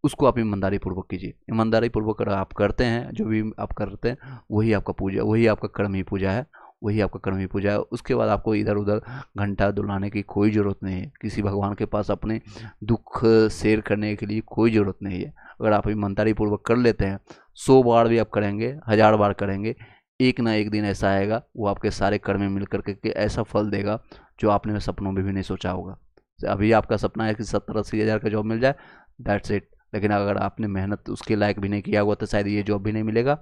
A: उसको आप ईमानदारी पूर्वक कीजिए। ईमानदारी पूर्वक अगर आप करते हैं, जो भी आप करते हैं, वही आपका पूजा, वही आपका कर्म ही पूजा है, वही आपका कर्म ही पूजा है। उसके बाद आपको इधर उधर घंटा दुलाने की कोई ज़रूरत नहीं है, किसी भगवान के पास अपने दुख शेयर करने के लिए कोई ज़रूरत नहीं है। अगर आप ईमानदारी पूर्वक कर लेते हैं, 100 बार भी आप करेंगे, 1000 बार करेंगे, एक ना एक दिन ऐसा आएगा, वो आपके सारे कर्म में मिल करके ऐसा फल देगा जो आपने सपनों में भी नहीं सोचा होगा। अभी आपका सपना है कि 70-80 हज़ार का जॉब मिल जाए, दैट्स इट। लेकिन अगर आपने मेहनत उसके लायक भी नहीं किया हुआ तो शायद ये जॉब भी नहीं मिलेगा,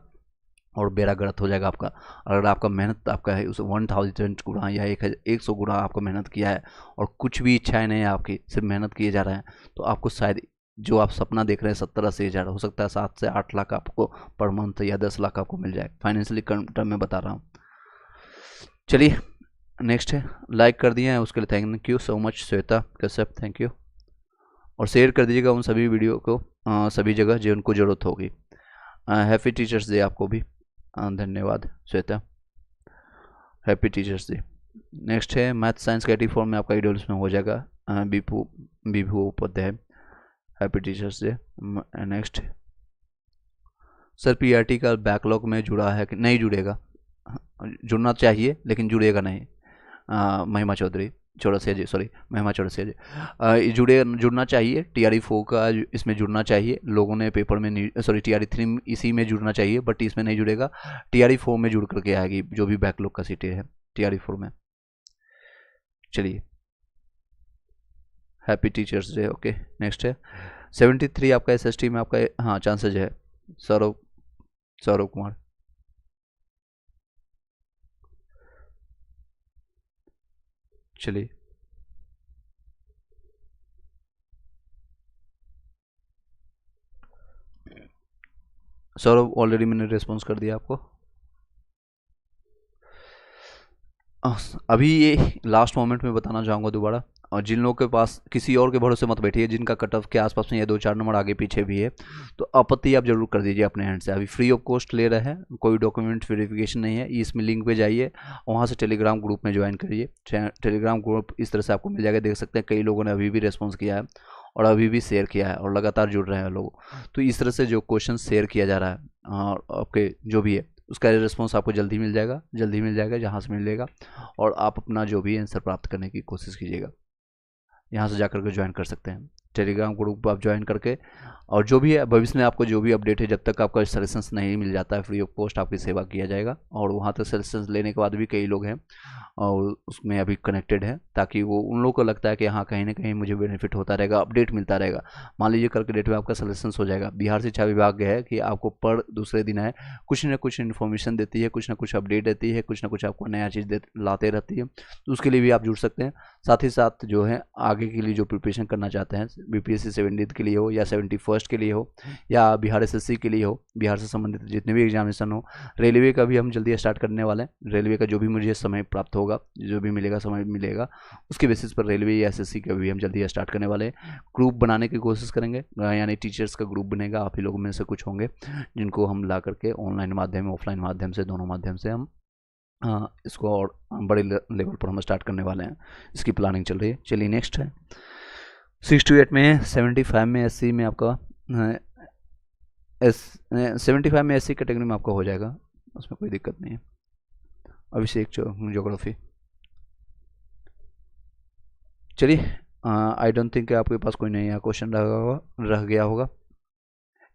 A: और बेड़ा गर्क हो जाएगा आपका। अगर आपका मेहनत आपका है उस 1000 गुना या 100 गुना आपको मेहनत किया है, और कुछ भी इच्छाएं नहीं है आपकी, सिर्फ मेहनत किए जा रहे हैं, तो आपको शायद जो आप सपना देख रहे हैं 70-80 हज़ार, हो सकता है 7 से 8 लाख आपको पर मंथ या 10 लाख आपको मिल जाए, फाइनेंशियली टर्म में बता रहा हूँ। चलिए, नेक्स्ट है, लाइक कर दिए हैं उसके लिए thank you so much Shweta Kashyap, thank you. और शेयर कर दीजिएगा उन सभी वीडियो को सभी जगह जो उनको ज़रूरत होगी। हैप्पी टीचर्स डे आपको भी, धन्यवाद Shweta, happy teachers day. Next है मैथ साइंस का 84 में आपका EWS में हो जाएगा, Vibhu Upadhyay, happy teachers day. Next, sir PRT का बैकलॉग में जुड़ा है कि नहीं? जुड़ेगा, जुड़ना चाहिए लेकिन जुड़ेगा नहीं। महिमा चौधरी चौरसिया जी, सॉरी महिमा चौरसिया जी, जुड़ना चाहिए। TRE 4 का इसमें जुड़ना चाहिए। लोगों ने पेपर में, सॉरी TRE 3 इसी में जुड़ना चाहिए, बट इसमें नहीं जुड़ेगा। TRE 4 में जुड़ करके आएगी जो भी बैकलॉग का सीटें है TRE 4 में। चलिए, happy teachers day. Okay, next है 73 आपका SST में आपका, हाँ चांसेज है, सौरभ कुमार। चलिए सर, ऑलरेडी मैंने रिस्पॉन्स कर दिया आपको। अभी ये लास्ट मोमेंट में बताना चाहूँगा दोबारा, और जिन लोगों के पास किसी और के भरोसे मत बैठिए, जिनका कट ऑफ के आसपास में या 2-4 नंबर आगे पीछे भी है, तो आपत्ति आप जरूर कर दीजिए अपने हैंड से। अभी फ्री ऑफ कॉस्ट ले रहे हैं, कोई डॉक्यूमेंट वेरिफिकेशन नहीं है। इसमें लिंक पे जाइए, वहाँ से टेलीग्राम ग्रुप में ज्वाइन करिए। टेलीग्राम ग्रुप इस तरह से आपको मिल जाएगा, देख सकते हैं कई लोगों ने अभी भी रेस्पॉन्स किया है और अभी भी शेयर किया है और लगातार जुड़ रहे हैं लोग। तो इस तरह से जो क्वेश्चन शेयर किया जा रहा है और आपके जो भी है उसका रिस्पॉन्स आपको जल्दी मिल जाएगा, जल्दी मिल जाएगा जहाँ से मिलेगा, और आप अपना जो भी आंसर प्राप्त करने की कोशिश कीजिएगा। यहाँ से जाकर के ज्वाइन कर सकते हैं टेलीग्राम ग्रुप पर आप ज्वाइन करके, और जो भी है भविष्य में आपको जो भी अपडेट है, जब तक आपका सजेशंस नहीं मिल जाता है, फ्री ऑफ कॉस्ट आपकी सेवा किया जाएगा। और वहाँ तक सजेशंस लेने के बाद भी कई लोग हैं और उसमें अभी कनेक्टेड है, ताकि वो उन लोगों को लगता है कि हाँ कहीं ना कहीं मुझे बेनिफिट होता रहेगा, अपडेट मिलता रहेगा। मान लीजिए कल के डेट में आपका सजेशंस हो जाएगा, बिहार शिक्षा विभाग है कि आपको पर दूसरे दिन है कुछ ना कुछ इन्फॉर्मेशन देती है, कुछ ना कुछ अपडेट देती है, कुछ ना कुछ आपको नया चीज़ लाते रहती है। तो उसके लिए भी आप जुड़ सकते हैं। साथ ही साथ जो है आगे के लिए जो प्रिपरेशन करना चाहते हैं, बीपीएससी 70 के लिए हो या 71st के लिए हो या बिहार एसएससी के लिए हो, बिहार से संबंधित जितने भी एग्जामिनेशन हो, रेलवे का भी हम जल्दी स्टार्ट करने वाले हैं। रेलवे का जो भी मुझे समय प्राप्त होगा, जो भी मिलेगा समय मिलेगा, उसके बेसिस पर रेलवे या एसएससी का भी हम जल्दी स्टार्ट करने वाले हैं। ग्रुप बनाने की कोशिश करेंगे, यानी टीचर्स का ग्रुप बनेगा, आप ही लोगों में से कुछ होंगे जिनको हम ला करके ऑनलाइन माध्यम ऑफलाइन माध्यम से दोनों माध्यम से हम इसको और बड़े लेवल पर हम स्टार्ट करने वाले हैं। इसकी प्लानिंग चल रही है। चलिए नेक्स्ट है 68 में 75 में एससी में आपका एस 75 में एससी कैटेगरी में आपका हो जाएगा, उसमें कोई दिक्कत नहीं है। अभिषेक ज्योग्राफी। चलिए आई डोंट थिंक आपके पास कोई नया क्वेश्चन रह गया होगा।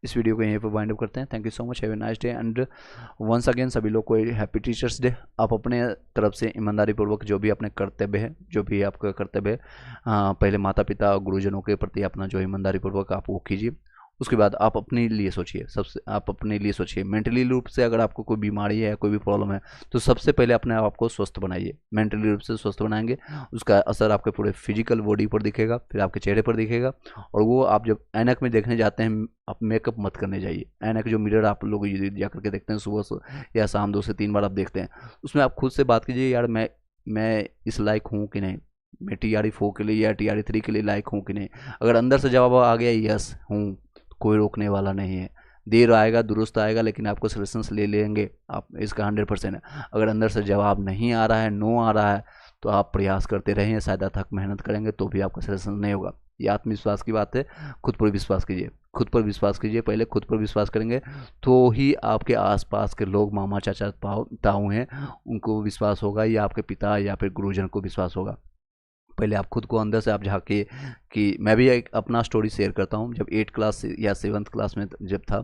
A: इस वीडियो को यहीं पर वाइंड अप करते हैं। Thank you so much, have a nice day and once again सभी लोग को हैप्पी टीचर्स डे। आप अपने तरफ से ईमानदारी पूर्वक जो भी अपने कर्तव्य है, जो भी आपका कर्तव्य है, पहले माता पिता और गुरुजनों के प्रति अपना जो ईमानदारी पूर्वक आप वो कीजिए। उसके बाद आप अपने लिए सोचिए, सबसे आप अपने लिए सोचिए। मेंटली रूप से अगर आपको कोई बीमारी है, कोई भी प्रॉब्लम है, तो सबसे पहले अपने आप को स्वस्थ बनाइए। मेंटली रूप से स्वस्थ बनाएंगे, उसका असर आपके पूरे फिजिकल बॉडी पर दिखेगा, फिर आपके चेहरे पर दिखेगा। और वो आप जब ऐनक में देखने जाते हैं, आप मेकअप मत करने जाइए। ऐनक जो मिरर आप लोग जा करके देखते हैं सुबह या शाम 2 से 3 बार आप देखते हैं, उसमें आप खुद से बात कीजिए, यार मैं इस लायक हूँ कि नहीं, मैं TRE 4 के लिए या TRE 3 के लिए लायक हूँ कि नहीं। अगर अंदर से जवाब आ गया यस हूँ, कोई रोकने वाला नहीं है। देर आएगा दुरुस्त आएगा, लेकिन आपको सजेशंस ले लेंगे, आप इसका 100% है। अगर अंदर से जवाब नहीं आ रहा है, नो आ रहा है, तो आप प्रयास करते रहें, शायद अथक मेहनत करेंगे तो भी आपका सजेशन नहीं होगा। ये आत्मविश्वास की बात है, खुद पर विश्वास कीजिए, खुद पर विश्वास कीजिए। पहले खुद पर विश्वास करेंगे तो ही आपके आसपास के लोग, मामा चाचा ताऊ हैं, उनको विश्वास होगा, या आपके पिता या फिर गुरुजन को विश्वास होगा। पहले आप खुद को अंदर से आप झाँकिए। कि मैं भी एक अपना स्टोरी शेयर करता हूँ। जब 8 क्लास या 7th क्लास में जब था,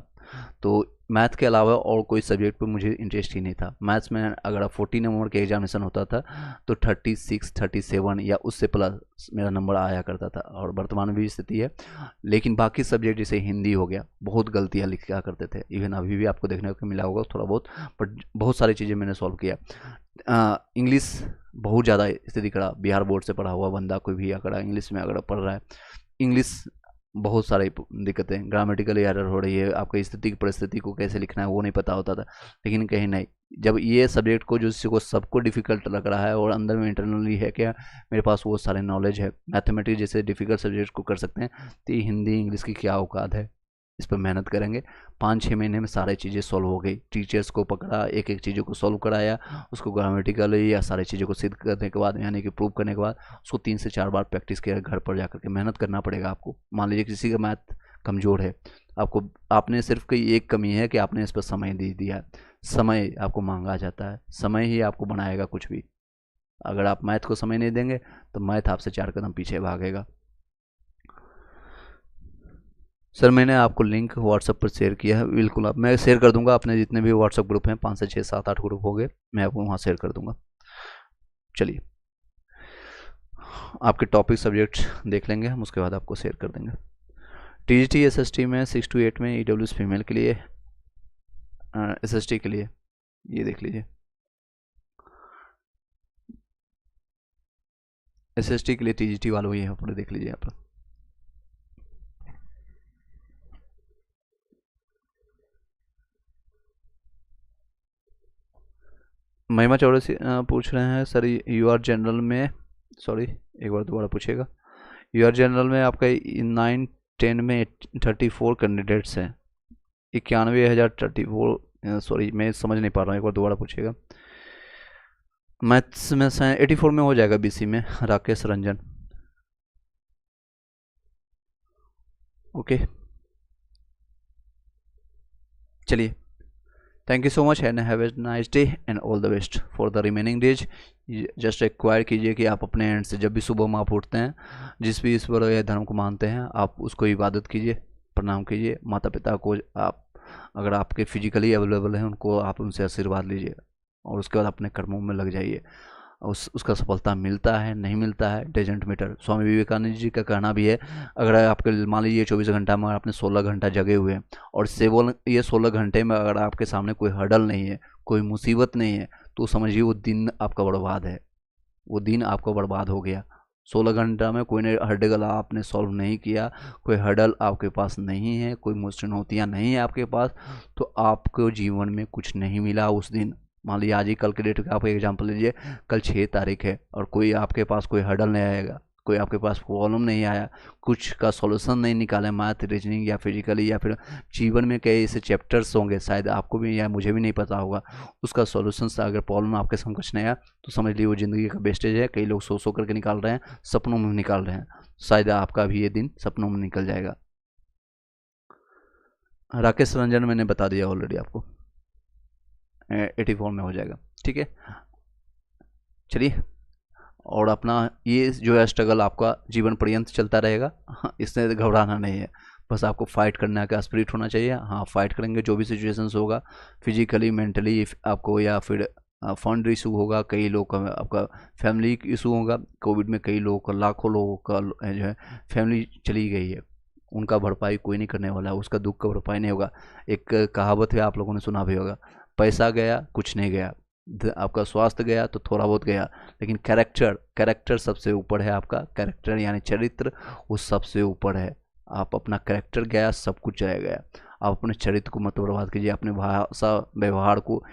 A: तो मैथ के अलावा और कोई सब्जेक्ट पर मुझे इंटरेस्ट ही नहीं था। मैथ्स में अगर 40 नंबर के एग्जामिनेशन होता था तो 36, 37 या उससे प्लस मेरा नंबर आया करता था, और वर्तमान में भी स्थिति है। लेकिन बाकी सब्जेक्ट जैसे हिंदी हो गया, बहुत गलतियाँ लिखा करते थे। इवन अभी भी आपको देखने को मिला होगा थोड़ा बहुत, बट बहुत सारी चीज़ें मैंने सॉल्व किया। इंग्लिश बहुत ज़्यादा स्थिति खड़ा, बिहार बोर्ड से पढ़ा हुआ बंदा कोई भी अगर इंग्लिश में अगर पढ़ रहा है, इंग्लिश बहुत सारी दिक्कतें, ग्रामेटिकल एरर हो रही है, आपको स्थिति की परिस्थिति को कैसे लिखना है वो नहीं पता होता था। लेकिन कहीं नहीं, जब ये सब्जेक्ट को जो को सबको डिफिकल्ट लग रहा है और अंदर में इंटरनली है क्या मेरे पास वो सारे नॉलेज है, मैथमेटिक्स जैसे डिफिकल्ट सब्जेक्ट को कर सकते हैं, तो हिंदी इंग्लिश की क्या औकात है। इस पर मेहनत करेंगे। 5-6 महीने में सारी चीज़ें सॉल्व हो गई। टीचर्स को पकड़ा, एक एक चीज़ों को सॉल्व कराया, उसको ग्रामेटिकली या सारी चीज़ों को सिद्ध करने के बाद, यानी कि प्रूव करने के बाद, उसको 3 से 4 बार प्रैक्टिस किया। घर पर जाकर के मेहनत करना पड़ेगा आपको। मान लीजिए किसी का मैथ कमज़ोर है, आपको आपने सिर्फ कोई एक कमी है कि आपने इस पर समय दे दिया। समय आपको मांगा जाता है, समय ही आपको बनाएगा कुछ भी। अगर आप मैथ को समय नहीं देंगे तो मैथ आपसे 4 कदम पीछे भागेगा। सर मैंने आपको लिंक व्हाट्सएप पर शेयर किया है। बिल्कुल, आप मैं शेयर कर दूंगा। अपने जितने भी व्हाट्सएप ग्रुप हैं, 5 से 6, 7, 8 ग्रुप हो गए, मैं आपको वहाँ शेयर कर दूंगा। चलिए आपके टॉपिक सब्जेक्ट्स देख लेंगे हम, उसके बाद आपको शेयर कर देंगे। TGT SST में 6 to 8 में EWS फीमेल के लिए, SST के लिए ये देख लीजिए। SST के लिए TGT वालों ये यहाँ पर देख लीजिए यहाँ पर। महिमा चौरसी पूछ रहे हैं सर, यू आर जनरल में, सॉरी एक बार दोबारा पूछिएगा। यू आर जनरल में आपका 9-10 में 34 कैंडिडेट्स हैं, 91,000 34, सॉरी मैं समझ नहीं पा रहा हूँ, एक बार दोबारा पूछिएगा। मैथ्स में 84 में हो जाएगा, BC में राकेश रंजन। ओके चलिए, thank you so much and have a nice day and all the best for the remaining days. Just acquire कीजिए कि आप अपने एंड से जब भी सुबह में आप उठते हैं, जिस भी ईश्वर या धर्म को मानते हैं, आप उसको इबादत कीजिए, प्रणाम कीजिए। माता पिता को आप अगर आपके फिजिकली अवेलेबल हैं उनको आप उनसे आशीर्वाद लीजिए और उसके बाद अपने कर्मों में लग जाइए। उसका सफलता मिलता है नहीं मिलता है डजेंट मैटर। स्वामी विवेकानंद जी का कहना भी है, अगर आपके मान लीजिए 24 घंटा में आपने 16 घंटा जगे हुए हैं और ये 16 घंटे में अगर आपके सामने कोई हर्डल नहीं है, कोई मुसीबत नहीं है, तो समझिए वो दिन आपका बर्बाद है, वो दिन आपका बर्बाद हो गया। 16 घंटा में कोई हर्डल आपने सॉल्व नहीं किया, कोई हर्डल आपके पास नहीं है, कोई चुनौतियाँ नहीं है आपके पास, तो आपको जीवन में कुछ नहीं मिला उस दिन। मान लीजिए आज ही कल के डेट का आप एग्जांपल लीजिए, कल 6 तारीख है और कोई आपके पास कोई हर्डल नहीं आएगा, कोई आपके पास प्रॉब्लम नहीं आया, कुछ का सॉल्यूशन नहीं निकाला, मैथ रीजनिंग या फिजिकली या फिर जीवन में कई ऐसे चैप्टर्स होंगे शायद आपको भी या मुझे भी नहीं पता होगा, उसका सॉल्यूशन अगर प्रॉब्लम आपके सामने कुछ नहीं आया तो समझ लीजिए वो ज़िंदगी का वेस्टेज है। कई लोग सो करके निकाल रहे हैं, सपनों में निकाल रहे हैं, शायद आपका भी ये दिन सपनों में निकल जाएगा। राकेश रंजन मैंने बता दिया ऑलरेडी आपको, 84 में हो जाएगा, ठीक है। चलिए, और अपना ये जो है स्ट्रगल आपका जीवन पर्यंत चलता रहेगा, इससे घबराना नहीं है, बस आपको फाइट करने का स्पिरिट होना चाहिए। हाँ, फाइट करेंगे जो भी सिचुएशंस होगा, फिजिकली मेंटली आपको, या फिर फंड इशू होगा, कई लोग का आपका फैमिली इशू होगा। कोविड में कई लोगों का, लाखों लोगों का जो है फैमिली चली गई है, उनका भरपाई कोई नहीं करने वाला है, उसका दुख का भरपाई नहीं होगा। एक कहावत है, आप लोगों ने सुना भी होगा, पैसा गया कुछ नहीं गया, आपका स्वास्थ्य गया तो थोड़ा बहुत गया, लेकिन कैरेक्टर सबसे ऊपर है। आपका कैरेक्टर यानी चरित्र वो सबसे ऊपर है। आप अपना कैरेक्टर गया सब कुछ चला गया। आप अपने चरित्र को मत बर्बाद कीजिए, अपने भाषा व्यवहार को